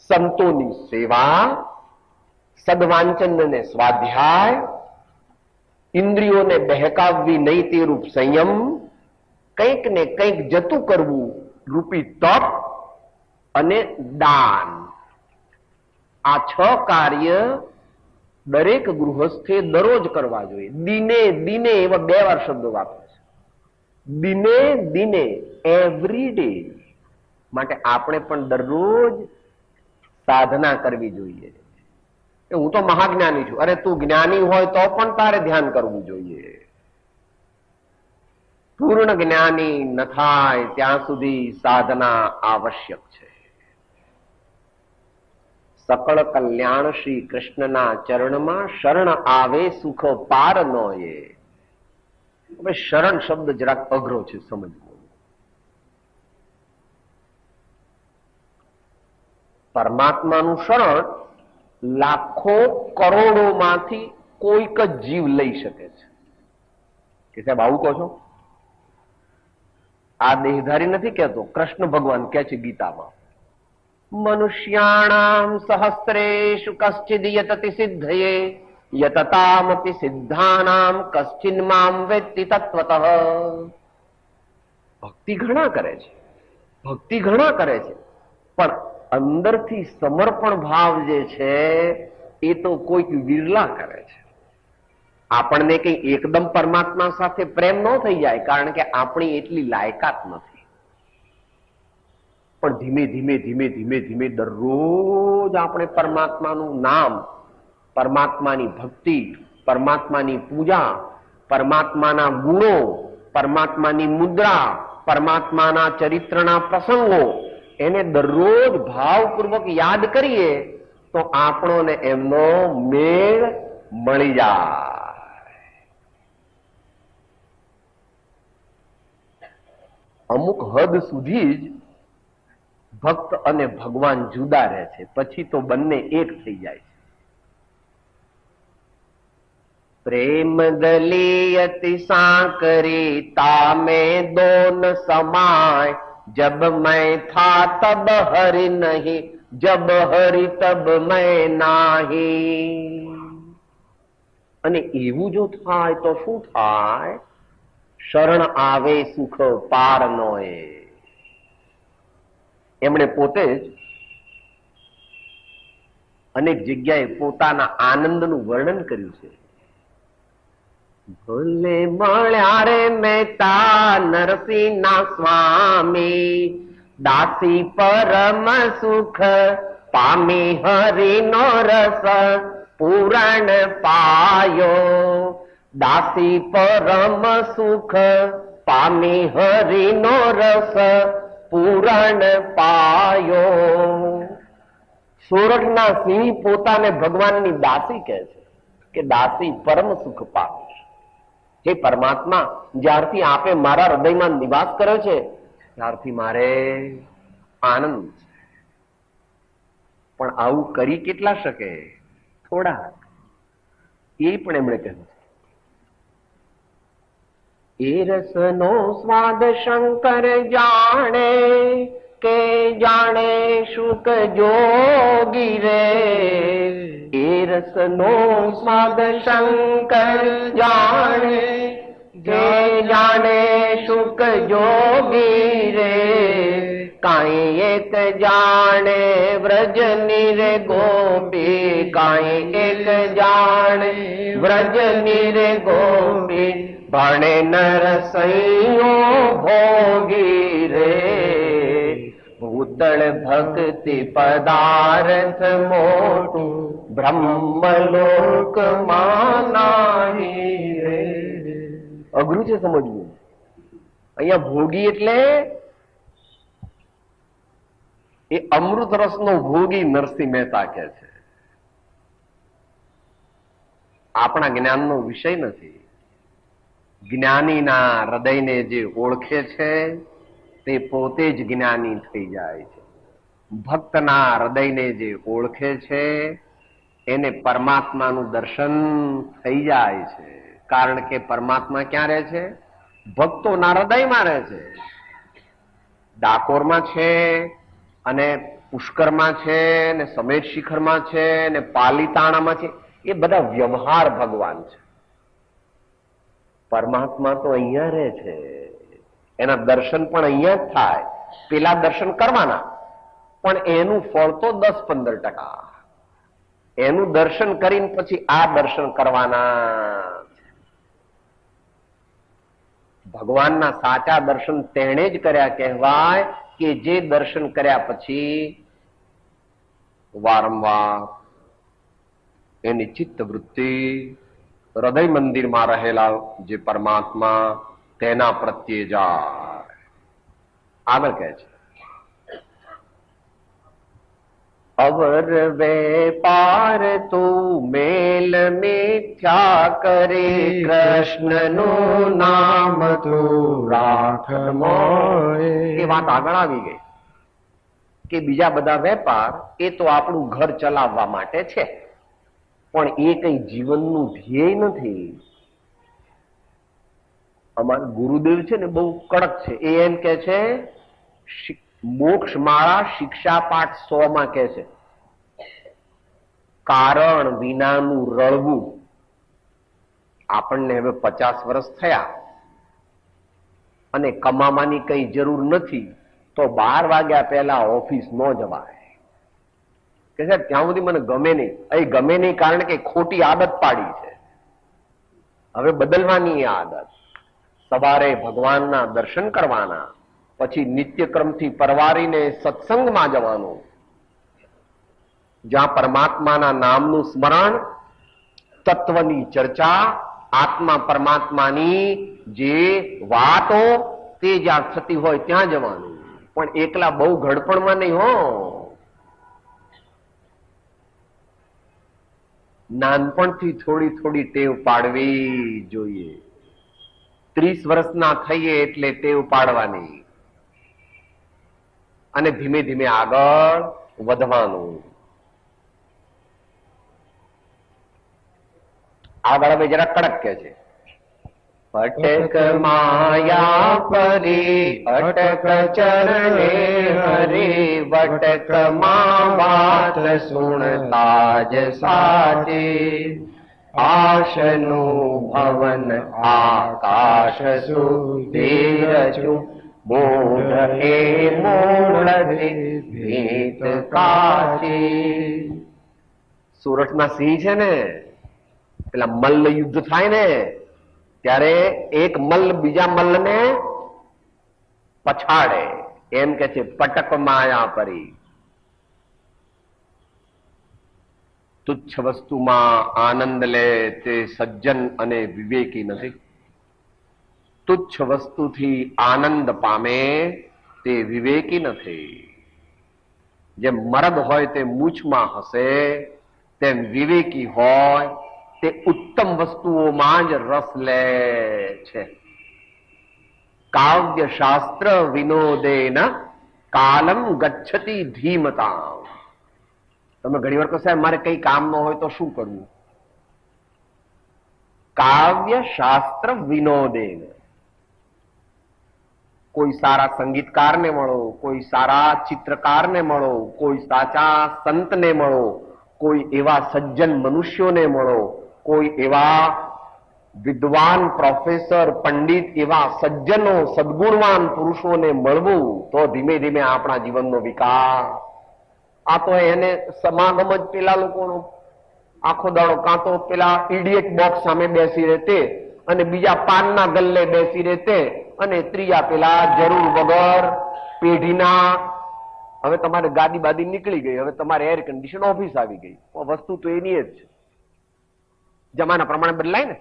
Speaker 2: સંતોની સેવા, સદવાંચન અને સ્વાધ્યાય, ઇન્દ્રિયોને બહેકાવવી નહીં તે રૂપ સંયમ, કંઈક ને કંઈક જતું કરવું રૂપી તપ અને દાન. આ 6 કાર્ય દરેક ગૃહસ્થે દરરોજ કરવા જોઈએ. દિને દિને એવા 2 વાર શબ્દો વાપરે છે. દિને દિને, એવરી ડે. માટે આપણે પણ દરરોજ સાધના કરવી જોઈએ. હું તો મહાજ્ઞાની છું. અરે તું જ્ઞાની હોય તો પણ તારે ધ્યાન કરવું જોઈએ. પૂર્ણ જ્ઞાની ન થાય ત્યાં સુધી સાધના આવશ્યક છે. સકળ કલ્યાણ શ્રી કૃષ્ણના ચરણમાં શરણ આવે સુખ પાર નો એ. હવે શરણ શબ્દ જરાક અઘરો છે સમજવો. પરમાત્માનું શરણ લાખો કરોડોમાંથી કોઈક જ જીવ લઈ શકે છે. કે સાહેબ આવું કહો છો? આ દેહધારી નથી કહેતો, કૃષ્ણ ભગવાન કહે છે ગીતામાં, મનુષ્યાણામ સહસ્રેષુ કશ્ચિદ યતતિ સિદ્ધયે યતતામપી સિદ્ધાનામ કશ્ચિન મામ વેત્તિ તત્વતઃ. ભક્તિ ઘણા કરે છે, ભક્તિ ઘણા કરે છે, પણ અંદરથી સમર્પણ ભાવ જે છે એ તો કોઈક વિરલા કરે છે. આપણને કઈ એકદમ પરમાત્મા સાથે પ્રેમ ન થઈ જાય, કારણ કે આપણી એટલી લાયકાત નથી. પણ ધીમે ધીમે ધીમે ધીમે ધીમે દરરોજ આપણે પરમાત્માનું નામ, પરમાત્માની ભક્તિ, પરમાત્માની પૂજા, પરમાત્માના ગુણો, પરમાત્માની મુદ્રા, પરમાત્માના ચરિત્રના પ્રસંગો એને દરરોજ ભાવપૂર્વક યાદ કરીએ તો આપણોને એમનો મેળ મળી જાય. અમુક હદ સુધી જ ભક્ત અને ભગવાન જુદા રહે છે, પછી તો બંને એક થઈ જાય છે. પ્રેમ દલિયતિ સાકરી તામે દોન સમાય, જબ मैं था तब हरि नहीं, जब हरि तब मैं नाही. અને એવું જો થાય તો શું થાય? શરણ આવે સુખ પાર નો એ. એમણે પોતે જ અનેક જગ્યાએ પોતાના આનંદનું વર્ણન કર્યું છે. ભલે મળ્યા રે મહેતા નરસિંહના સ્વામી, દાસી પરમ સુખ પામી હરિનો રસ પૂરણ પાયો. દાસી પરમ સુખ પામી હરિનો રસ પૂરણ પાયો. સોરઠના સિંહ પોતાને ભગવાનની દાસી કહે છે કે દાસી પરમ સુખ પામીશ. હે પરમાત્મા, જ્યારથી આપે મારા હૃદયમાં નિવાસ કર્યો છે ત્યારથી મારે આનંદ છે. પણ આવું કરી કેટલા શકે? થોડા. એ પણ એમણે કહ્યું એ રસનો સ્વાદ શંકર જાણે, કે જાણે શુક જોગી રે. એ રસનો સ્વાદ શંકર જાણે, કે જાણે શુક જોગી રે. કાંઈ એક જાણે વ્રજની રે ગોપી, કાંઈ એક જાણે વ્રજની રે ગોપી. ભણે નરસૈયો ભોગી રે, ભૂતળ ભક્તિ પદાર્થ મોટું બ્રહ્મલોક માનાહી રે. અઘરું છે સમજવું. અહીંયા ભોગી એટલે એ અમૃત રસનો ભોગી નરસિંહ મહેતા કહે છે. આપણા જ્ઞાનનો વિષય નથી. જ્ઞાનીના હૃદયને જે ઓળખે છે તે પોતે જ જ્ઞાની થઈ જાય છે. ભક્તના હૃદયને જે ઓળખે છે એને પરમાત્માનું દર્શન થઈ જાય છે. કારણ કે પરમાત્મા ક્યાં રહે છે? ભક્તોના હૃદયમાં રહે છે. ડાકોરમાં છે અને પુષ્કરમાં છે ને સમેત શિખરમાં છે ને પાલીતાણામાં છે, એ બધા વ્યવહાર ભગવાન છે. પરમાત્મા તો અહીંયા રહે છે. એના દર્શન પણ અહીંયા જ થાય. પેલા દર્શન કરવાના, પણ એનું ફળ તો 10-15%. એનું દર્શન કરીને પછી આ દર્શન કરવાના. ભગવાનના સાચા દર્શન તેણે જ કર્યા કહેવાય કે જે દર્શન કર્યા પછી વારંવાર એની ચિત્ત વૃત્તિ હૃદય મંદિરમાં રહેલા જે પરમાત્મા તેના પ્રત્યે જાય. આગળ કહે છે, અવર વેપાર તો મેલ મિથ્યા કરે, કૃષ્ણનું નામ તો રાખ મોય. એ વાત આગળ આવી ગઈ કે બીજા બધા વેપાર એ તો આપણું ઘર ચલાવવા માટે છે, પણ એ કઈ જીવનનું ધ્યેય નથી. અમારા ગુરુદેવ છે ને બહુ કડક છે. એ એમ કે છે, મોક્ષ માળા શિક્ષા પાઠ 100 માં કે છે, કારણ વિનાનું રળવું. આપણને હવે 50 વર્ષ થયા અને કમાવાની કઈ જરૂર નથી, તો 12 વાગ્યા પહેલા ઓફિસ ન જવાય. કે સાહેબ ત્યાં સુધી મને ગમે નહીં. એ ગમે નહીં કારણ કે ખોટી આદત પાડી છે. હવે બદલવાની આદત. સવારે ભગવાનના દર્શન કરવાના, પછી નિત્યક્રમથી પરવારીને સત્સંગમાં જવાનું, જ્યાં પરમાત્માના નામનું સ્મરણ, તત્વની ચર્ચા, આત્મા પરમાત્માની જે વાતો તે જ્યાં થતી હોય ત્યાં જવાનું. પણ એકલા બહુ ઘડપણમાં નહીં હો. નાનપણથી થોડી થોડી ટેવ પાડવી જોઈએ. 30 વર્ષના થઈએ એટલે ટેવ પાડવાની અને ધીમે ધીમે આગળ વધવાનું. આગળ હવે જરા કડક કે છે, અટક માયા પરી અટક ચરણે હરે, વટક માં વાત સુણતા જ સાચે, આશનું ભવન આકાશ સુધી રચું, મોઢ એ મોઢથી ભીત કાચી. સુરતના સિંહ છે ને, પેલા મલ્લ યુદ્ધ થાય ને ત્યારે એક મલ્લ બીજા મલ્લને પછાડે. એમ કે છે, પટક માયા પરી. તુચ્છ વસ્તુમાં આનંદ લે તે સજ્જન અને વિવેકી નથી. તુચ્છ વસ્તુથી આનંદ પામે તે વિવેકી નથી. જેમ મરદ હોય તે મૂછમાં હશે, તેમ વિવેકી હોય તે ઉત્તમ વસ્તુઓમાં જ રસ લે છે. કાવ્ય શાસ્ત્ર વિનોદેન કાલમ ગચ્છતિ ધીમતા. તમે ઘણી વાર કહો સાહેબ મારે કઈ કામ ન હોય તો શું કરવું? કાવ્ય શાસ્ત્ર વિનોદેન. કોઈ સારા સંગીતકારને મળો, કોઈ સારા ચિત્રકારને મળો, કોઈ સાચા સંતને મળો, કોઈ એવા સજ્જન મનુષ્યોને મળો, કોઈ એવા વિદ્વાન પ્રોફેસર પંડિત એવા સજ્જનો સદગુણવાન પુરુષોને મળવું તો ધીમે ધીમે આપણા જીવનનો વિકાસ. આ તો એને સમાગમ જ પેલા લોકોનો આખો દાડો કાં તો પેલા ઇડિયટ બોક્સ સામે બેસી રહેતે અને બીજા પાનના ગલ્લે બેસી રહેતે અને ત્રીજા પેલા જરૂર વગર પેઢીના. હવે તમારે ગાડી બાદી નીકળી ગઈ, હવે તમારે એર કન્ડિશન ઓફિસ આવી ગઈ. વસ્તુ તો એની જ છે, જમાના પ્રમાણે બદલાય ને.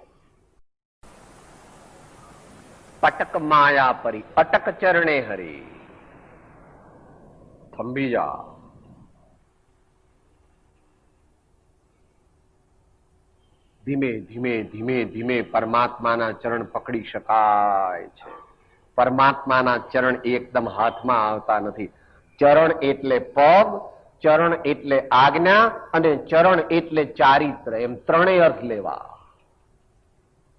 Speaker 2: પટક માયા પરી અટક ચરણે હરી. થંભી જા. ધીમે ધીમે ધીમે ધીમે પરમાત્માના ચરણ પકડી શકાય છે. પરમાત્માના ચરણ એકદમ હાથમાં આવતા નથી. ચરણ એટલે પગ, ચરણ એટલે આજ્ઞા અને ચરણ એટલે ચારિત્ર, એમ ત્રણેય અર્થ લેવા.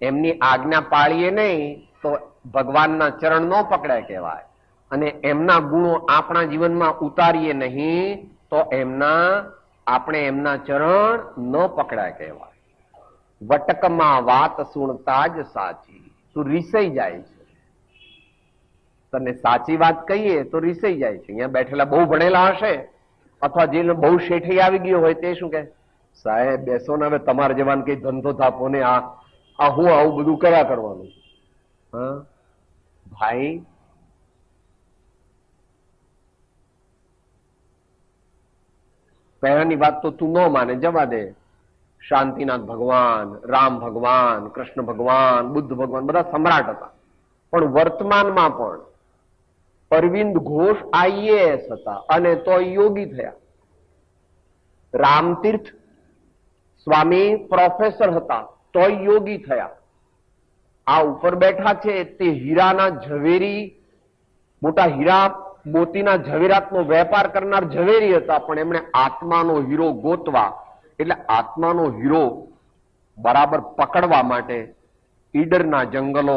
Speaker 2: એમની આજ્ઞા પાળીએ નહીં તો ભગવાનના ચરણ ન પકડાય કહેવાય, અને એમના ગુણો આપણા જીવનમાં ઉતારીએ નહીં તો આપણે એમના ચરણ ન પકડાય કહેવાય. વટકમાં વાત સુણતા જ સાચી. તું રીસાઈ જાય છે. તને સાચી વાત કહીએ તો રીસાઈ જાય છે. અહીંયા બેઠેલા બહુ ભણેલા હશે અથવા જે બહુ શેઠી આવી ગયો હોય તે શું કહે, સાહેબ બેસો ને, હવે તમારા જવાન કઈ ધંધો થાપો ને, આ હું આવું બધું કર્યા કરવાનું. હા ભાઈ, પહેલાની વાત તો તું ન માને, જવા દે. શાંતિનાથ ભગવાન, રામ ભગવાન, કૃષ્ણ ભગવાન, બુદ્ધ ભગવાન બધા સમ્રાટ હતા, પણ વર્તમાનમાં પણ અરવિંદ ઘોષ આઈએએસ હતા અને તો યોગી થયા. રામતીર્થ સ્વામી પ્રોફેસર હતા તો યોગી થયા. આ ઉપર બેઠા છે તે હીરાના ઝવેરી, મોટા હીરા મોતીના ઝવેરાતનો વેપાર કરનાર ઝવેરી હતા, પણ એમણે આત્માનો હીરો ગોતવા, એટલે આત્માનો હીરો બરાબર પકડવા માટે ઈડરના જંગલો,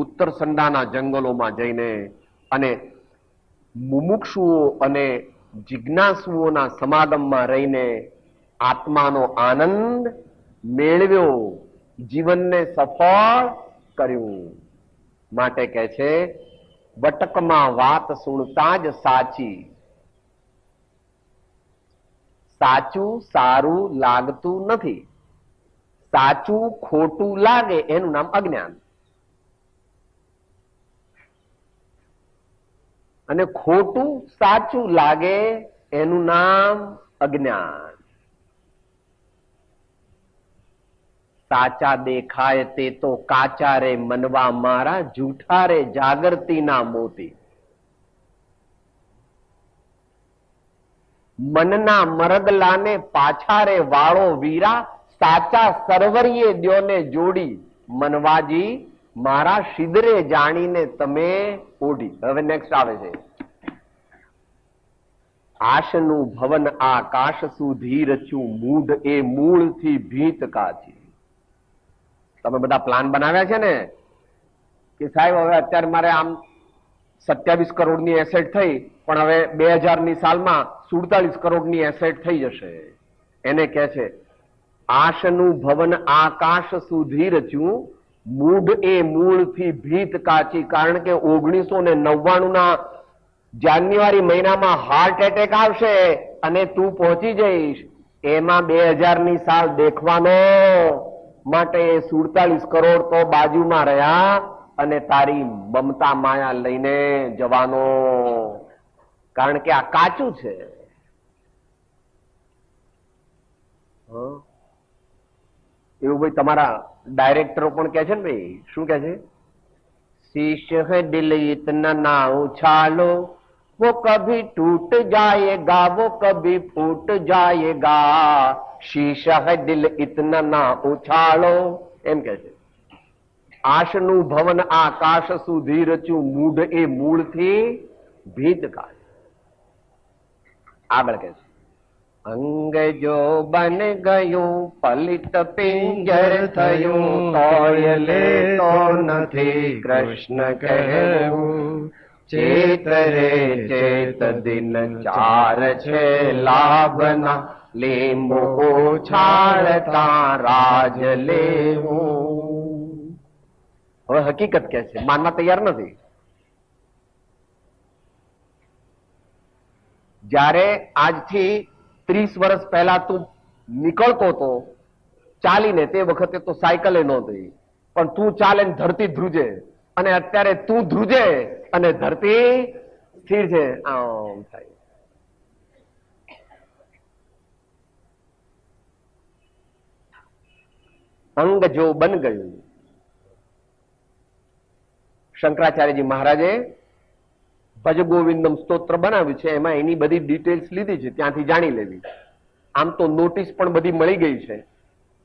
Speaker 2: ઉત્તર સંડાના જંગલોમાં જઈને અને મુમુક્ષુઓ અને જિજ્ઞાસુઓના સમાગમમાં રહીને આત્માનો આનંદ મેળવ્યો, જીવનને સફળ કર્યું. માટે કહે છે વટકમાં વાત સુણતા જ સાચી. સાચું સારું લાગતું નથી. સાચું ખોટું લાગે એનું નામ અજ્ઞાન, અને ખોટું સાચું લાગે એનું નામ અજ્ઞાન. સાચા દેખાય તે તો કાચા રે મનવા મારા, જૂઠા રે જાગૃતિ ના મોતી. મનના મરગલાને પાછા રે વાળો વીરા, સાચા સરવરીએ દ્યોને જોડી, મનવાજી મારા શિદરે જાણીને તમે ઓઢી. હવે નેક્સ્ટ આવે છે, આશનું ભવન આકાશ સુધી રચ્યું, મૂઢ એ મૂળથી ભીત કાચી. તમે બધા પ્લાન બનાવ્યા છે ને કે સાહેબ હવે અત્યારે મારે આમ 27 કરોડની એસેટ થઈ, પણ હવે 2000ની સાલમાં 47 કરોડની એસેટ થઈ જશે. એને કહે છે આશનું ભવન આકાશ સુધી રચ્યું, મૂઢ એ મૂળથી ભીત કાચી. કારણ કે 1999ના જાન્યુઆરી મહિનામાં હાર્ટ એટેક આવશે અને તું પહોંચી જઈશ, એમાં 2000ની સાલ દેખવાનો માટે 47 કરોડ તો બાજુમાં રહ્યા અને તારી મમતા માયા લઈને જવાનો. કારણ કે આ કાચું છે. એવું ભાઈ તમારા ડાયરેક્ટરો પણ કહે છે ને ભાઈ, શું કહે છે, शीश है दिल इतना ना उछालो, वो कभी टूट जाएगा, वो कभी फूट जाएगा, शीश है दिल इतना ना उछालो. એમ કે છે આશનું ભવન આકાશ સુધી રચ્યું, મૂઢ એ મૂળથી ભીત કાઢ. આગળ કે છે અંગ જો બન ગયું પલિત પિંજર થયું, તોય લેતો નથી કૃષ્ણ કહેવું. ચેત રે ચેત દિન ચાર છે લાભના, લીંબુ ઉછાળતા રાજ લેવું. હવે હકીકત કે છે, માનવા તૈયાર નથી. જ્યારે આજથી 30 વર્ષ પહેલા તું નીકળતો હતો ચાલીને, તે વખતે તો સાયકલે નહોતી, પણ તું ચાલે ને ધરતી ધ્રુજે, અને અત્યારે તું ધ્રુજે અને ધરતી સ્થિર છે. આમ થાય. અંગ જો બન ગયું. શંકરાચાર્યજી મહારાજે ભજ ગોવિંદમ સ્તોત્ર બનાવ્યું છે, એમાં એની બધી ડિટેલ્સ લીધી છે, ત્યાંથી જાણી લેવી. આમ તો નોટિસ પણ બધી મળી ગઈ છે,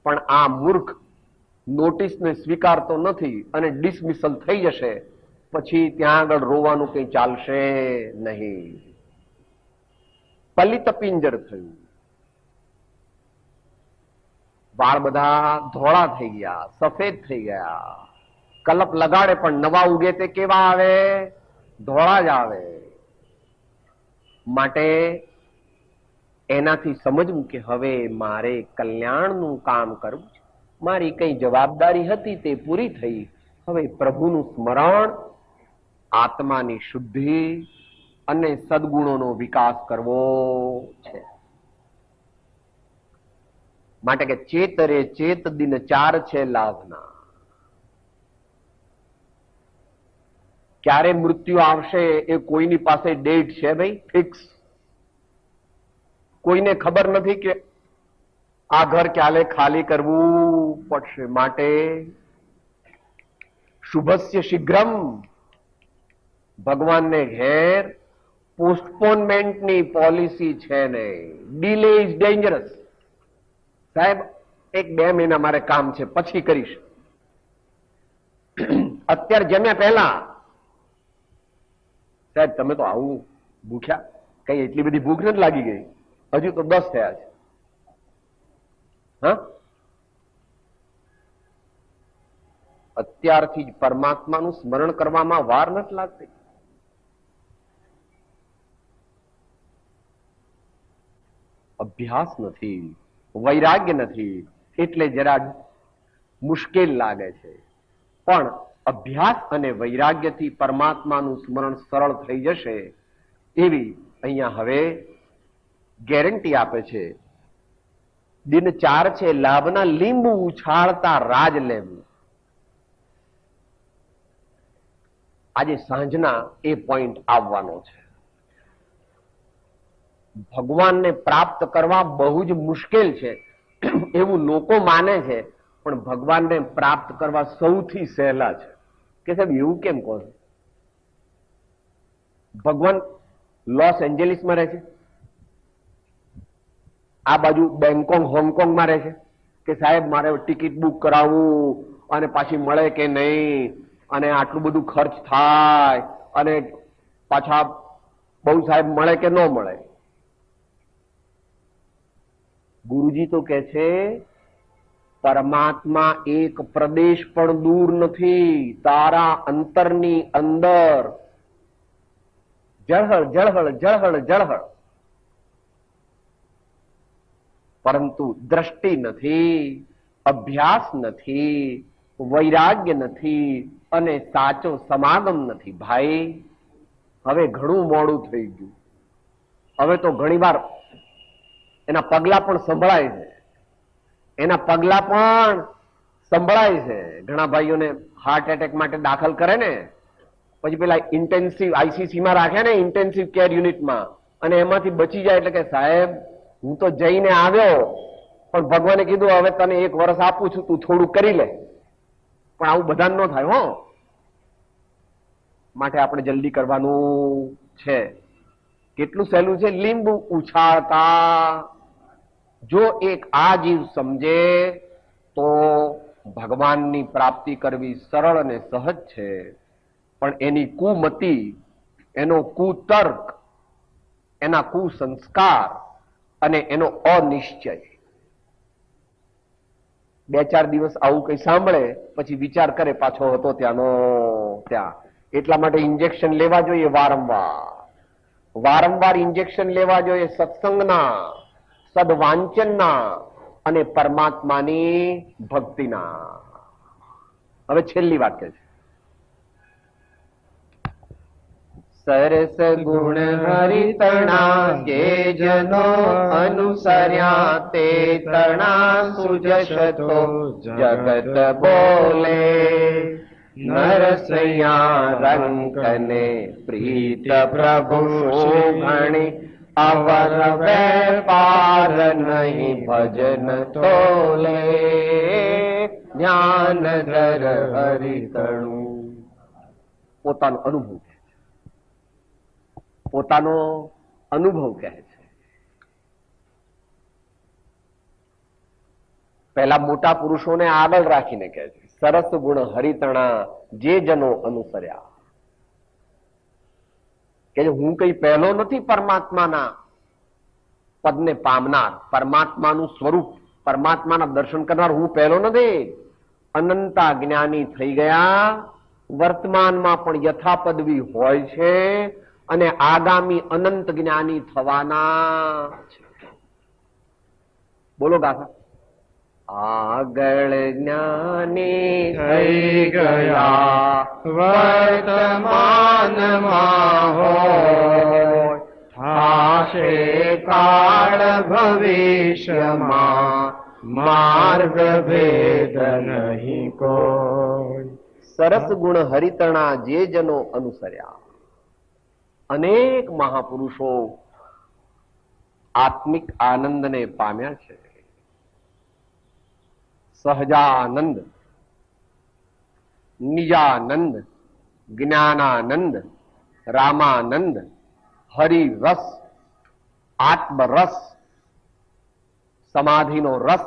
Speaker 2: પણ આ મૂર્ખ નોટિસને સ્વીકારતો નથી અને ડિસમિસલ થઈ જશે, પછી ત્યાં આગળ રોવાનું કંઈ ચાલશે નહીં. પલિત પિંજર થયું. વાળ બધા ધોળા થઈ ગયા, સફેદ થઈ ગયા. કલપ લગાડે પણ નવા ઉગે તે કેવા આવે? ધોળા જ આવે. માટે એનાથી સમજવું કે હવે મારે કલ્યાણનું કામ કરવું છે. મારી કઈ જવાબદારી હતી તે પૂરી થઈ. હવે પ્રભુનું સ્મરણ, આત્માની શુદ્ધિ અને સદગુણોનો વિકાસ કરવો છે. માટે કે ચેતરે ચેત દિન 4 છે લાભના. ક્યારે મૃત્યુ આવશે એ કોઈની પાસે ડેટ છે ભાઈ? ફિક્સ. કોઈને ખબર નથી કે આ ઘર ક્યારે ખાલી કરવું પડશે. માટે શુભસ્ય શીઘ્રમ. ભગવાનને ઘેર પોસ્ટપોનમેન્ટની પોલિસી છે નહીં. Delay is dangerous. સાહેબ 1-2 મહિના મારે કામ છે, પછી કરીશ. અત્યારે જમ્યા પહેલા સાહેબ તમે તો આવું ભૂખ્યા, કઈ એટલી બધી ભૂખ નથી લાગી ગઈ, હજુ તો 10 થયા છે. હા, અત્યારથી જ પરમાત્માનું સ્મરણ કરવામાં વાર નથી લાગતી. અભ્યાસ નથી, વૈરાગ્ય નથી, એટલે જરા મુશ્કેલ લાગે છે. પણ અભ્યાસ અને વૈરાગ્યથી પરમાત્માનું સ્મરણ સરળ થઈ જશે એવી અહીંયા હવે ગેરંટી આપે છે. દિન 4 છે લાભના, લીંબુ ઉછાળતા રાજ લેવું. આજે સાંજના એ પોઈન્ટ આવવાનો છે. ભગવાનને પ્રાપ્ત કરવા બહુ જ મુશ્કેલ છે એવું લોકો માને છે, પણ ભગવાનને પ્રાપ્ત કરવા સૌથી સહેલા છે. કે સાહેબ એવું કેમ કહો છો? ભગવાન લોસ એન્જલિસમાં રહે છે, આ બાજુ બેંકોક હોંગકોંગમાં રહે છે. કે સાહેબ મારે ટિકિટ બુક કરાવવું અને પાછી મળે કે નહીં, અને આટલું બધું ખર્ચ થાય, અને પાછા બહુ સાહેબ મળે કે ન મળે. ગુરુજી તો કે છે પરમાત્મા એક પ્રદેશ પણ દૂર નથી, તારા અંતરની અંદર જળહળ જળહળ જળહળ જળહળ. પરંતુ દ્રષ્ટિ નથી, અભ્યાસ નથી, વૈરાગ્ય નથી અને સાચો સમાગમ નથી. ભાઈ હવે ઘણું મોડું થઈ ગયું. હવે તો ઘણીવાર એના પગલા પણ સંભળાય છે. એના પગલા પણ સંભળાય છે. ઘણા ભાઈઓને હાર્ટ એટેક માટે દાખલ કરે ને, પછી પેલા ઇન્ટેન્સિવ આઈસીસીમાં રાખે ને, ઇન્ટેન્સિવ કેર યુનિટમાં, અને એમાંથી બચી જાય એટલે કે સાહેબ હું તો જઈને આવ્યો, પણ ભગવાને કીધું હવે તને 1 વર્ષ આપું છું, તું થોડું કરી લે. પણ આવું બધાને ન થાય હો. માટે આપણે જલ્દી કરવાનું છે. કેટલું સહેલું છે, લીંબુ ઉછાળતા. જો એક આ જીવ સમજે તો ભગવાનની પ્રાપ્તિ કરવી સરળ અને સહજ છે. પણ એની કુમતિ, એનો કુતર્ક, એના કુસંસ્કાર અને એનો અનિશ્ચય 2-4 દિવસ આવું કઈ સાંભળે પછી વિચાર કરે પાછો હતો ત્યાંનો ત્યાં. એટલા માટે ઇન્જેક્શન લેવા જોઈએ વારંવાર ઇન્જેક્શન લેવા જોઈએ, સત્સંગના, સદવાંચનના અને પરમાત્માની ભક્તિના. હવે છેલ્લી વાત કે છે, સરસ ગુણ હરિતણા જે જનો અનુસર્યા તે તણા સુજશતો જગત બોલે. નરસૈયા રંકને પ્રીત પ્રભુ શોભણી અવર વેપાર નહીં ભજન તોલે. જ્ઞાન દર હરિતણું. પોતાનો અનુભવ કહે છે. પહેલા મોટા પુરુષોને આગળ રાખીને કહે છે, સરસ ગુણ હરિતણા જે જનો અનુસર્યા. કે હું કઈ પહેલો નથી પરમાત્માના પદને પામનાર, પરમાત્માનું સ્વરૂપ, પરમાત્માના દર્શન કરનાર હું પહેલો નથી. અનંતા જ્ઞાની થઈ ગયા, વર્તમાનમાં પણ યથાપદવી હોય છે અને આગામી અનંત જ્ઞાની થવાના છે. બોલો ગાથા. આગળ જ્ઞાની થઈ ગયા,
Speaker 1: વર્તમાનમાં હોય, થાશે કાળ ભવિષ્યમાં, માર્ગ ભેદ નહીં કોઈ.
Speaker 2: સરસ ગુણ હરિતણા જે જનો અનુસર્યા. અનેક મહાપુરુષો આત્મિક આનંદને પામ્યા છે. સહજાનંદ, નિજાનંદ, જ્ઞાનાનંદ, રામાનંદ, હરિરસ, આત્મરસ, સમાધિનો રસ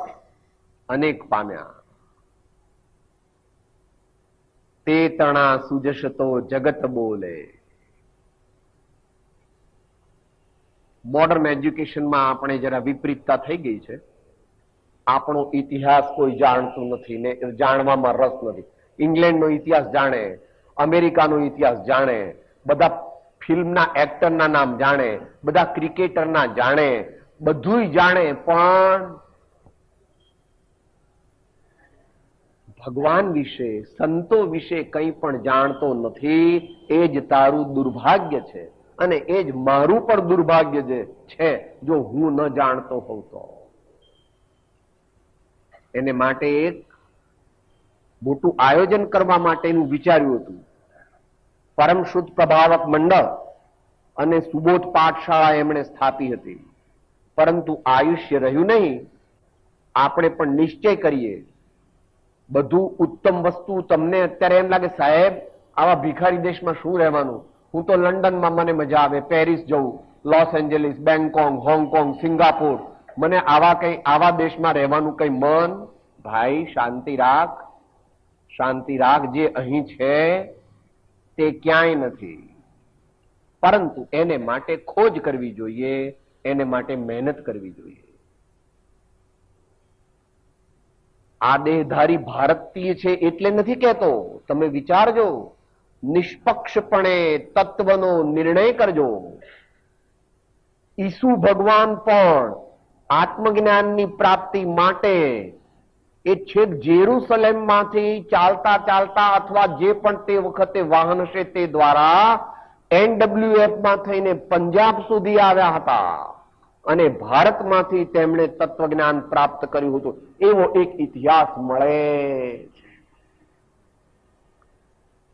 Speaker 2: અનેક પામ્યા. તે તણા સુજશતો જગત બોલે. મોડર્ન એજ્યુકેશનમાં આપણે જરા વિપરીતતા થઈ ગઈ છે. આપણો ઇતિહાસ કોઈ જાણતું નથી ને જાણવામાં રસ નથી. ઇંગ્લેન્ડનો ઇતિહાસ જાણે, અમેરિકાનો ઇતિહાસ જાણે, બધા ફિલ્મના એક્ટરના નામ જાણે, બધા ક્રિકેટરના જાણે, બધું જાણે, પણ ભગવાન વિશે, સંતો વિશે કંઈ પણ જાણતો નથી. એ જ તારું દુર્ભાગ્ય છે અને એ જ મારું પણ દુર્ભાગ્ય છે જો હું ન જાણતો હોઉં તો. એને માટે એક મોટું આયોજન કરવા માટેનું વિચાર્યું હતું. પરમ શુદ્ધ પ્રભાવક મંડળ અને સુબોધ પાઠશાળા એમણે સ્થાપી હતી, પરંતુ આયુષ્ય રહ્યું નહીં. આપણે પણ નિશ્ચય કરીએ, બધું ઉત્તમ વસ્તુ તમને અત્યારે એમ લાગે સાહેબ આવા ભિખારી દેશમાં શું રહેવાનું, હું તો લંડનમાં મને મજા આવે, પેરિસ જવું, Los Angeles, Bangkok, Hong Kong, Singapore, મને આવા દેશમાં રહેવાનું કઈ મન. ભાઈ શાંતિ રાખ, શાંતિ રાખ. જે અહીં છે તે ક્યાંય નથી, પરંતુ એને માટે ખોજ કરવી જોઈએ, એને માટે મહેનત કરવી જોઈએ. આ દેહધારી ભારતીય છે એટલે નથી કહેતો, તમે વિચારજો, નિષ્પક્ષપણે તત્વનો નિર્ણય કરજો. ઈસુ ભગવાન પણ આત્મજ્ઞાનની પ્રાપ્તિ માટે એ છેક જેરુસલેમમાંથી ચાલતા ચાલતા અથવા જે પણ તે વખતે વાહન હશે તે દ્વારા NWF માં થઈને પંજાબ સુધી આવ્યા હતા અને ભારતમાંથી તેમણે તત્વજ્ઞાન પ્રાપ્ત કર્યું હતું. એવો એક ઇતિહાસ મળે છે.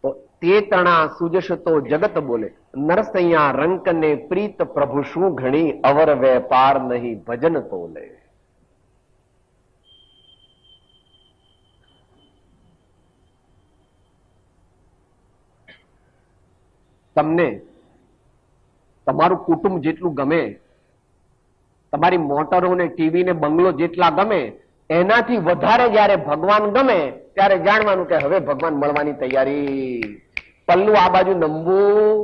Speaker 2: તો તે તણા સુજશતો જગત બોલે, નરસૈયા રંકને પ્રીત પ્રભુ શું ઘણી, અવર વેપાર નહીં ભજન તોલે. તમને તમારું કુટુંબ જેટલું ગમે, તમારી મોટરો ને ટીવી ને બંગલો જેટલા ગમે, એનાથી વધારે જયારે ભગવાન ગમે ત્યારે જાણવાનું કે હવે ભગવાન મળવાની તૈયારી. પલ્લું આ બાજુ નમવું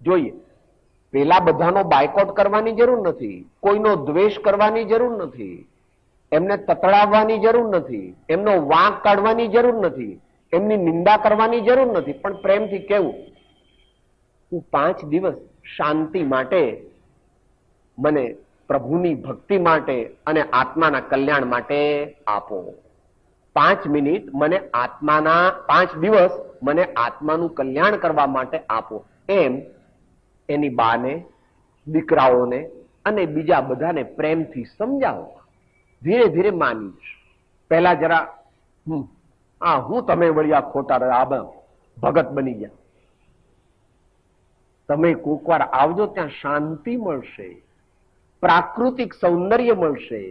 Speaker 2: જોઈએ. પેલા બધાનો બાયકોટ કરવાની જરૂર નથી, કોઈનો દ્વેષ કરવાની જરૂર નથી, એમને તતડાવવાની જરૂર નથી, એમનો વાંક કાઢવાની જરૂર નથી, એમની નિંદા કરવાની જરૂર નથી, પણ પ્રેમથી કેવું, હું 5 દિવસ શાંતિ માટે, મને પ્રભુની ભક્તિ માટે અને આત્માના કલ્યાણ માટે આપો. 5 મિનિટ મને 5 દિવસ મને આત્માનું કલ્યાણ કરવા માટે આપો. એમ એની બાને, દીકરાઓને અને બીજા બધાને પ્રેમથી સમજાવો. ધીરે ધીરે માનીશ. પહેલા જરા હું તમે વળ્યા ખોટા ભગત બની ગયા. તમે કોક વાર આવજો, ત્યાં શાંતિ મળશે, પ્રાકૃતિક સૌંદર્ય મળશે,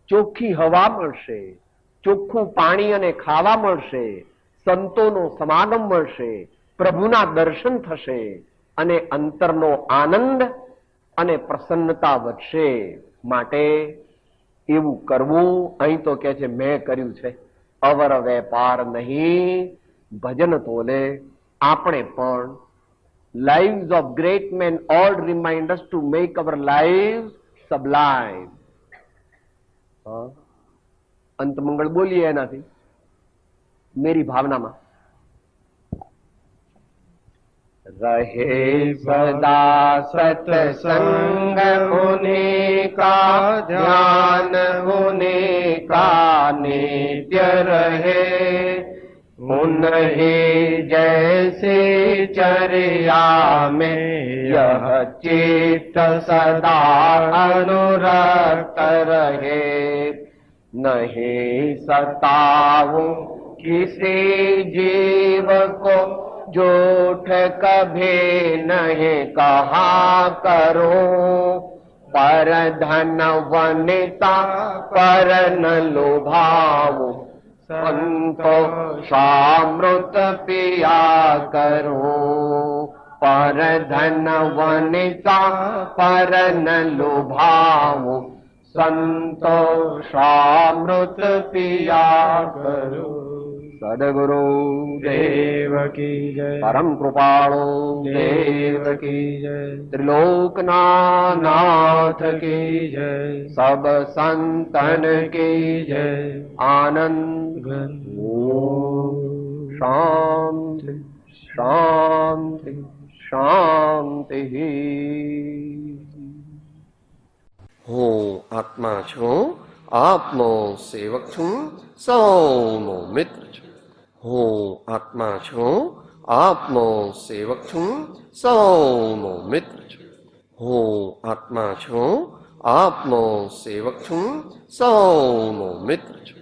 Speaker 2: ચોખ્ખી હવા મળશે, ચોખ્ખું પાણી અને ખાવા મળશે, સંતોનો સમાગમ મળશે, પ્રભુના દર્શન થશે અને અંતરનો આનંદ અને પ્રસન્નતા વધશે. માટે એવું કરવું, અહીં તો કે છે મેં કર્યું છે. અવર વેપાર નહીં ભજન તોલે. આપણે પણ lives of great men all remind us to make our lives sublime. અંત મંગળ બોલીએ એનાથી મેરી ભાવનામાં. रहे सदा सत्संग होने का, ध्यान होने का नित्य रहे. उन्हें जैसे चर्या में यह चित्त सदा अनुरक्त रहे. नहीं सताऊं किसी जीव को, झूठ कभी नहीं कहा करो. पर धन वनिता पर न लुभाओ, संतोषामृत पिया करो. पर धन वनिता पर न लुभाओ, संतोषामृत पिया करो. सदगुरु देव की जय. परम कृपाणु देव की जय. त्रिलोकनाथ की जय. सब संतन की जय. आनंद शांति शांति शांति. હું આત્મા છું, આપનો સેવક છું, સૌનો મિત્ર છું. હું આત્મા છું, આપનો સેવક છું, સૌનો મિત્ર છું. હું આત્મા છું, આપનો સેવક છું, સૌનો મિત્ર છું.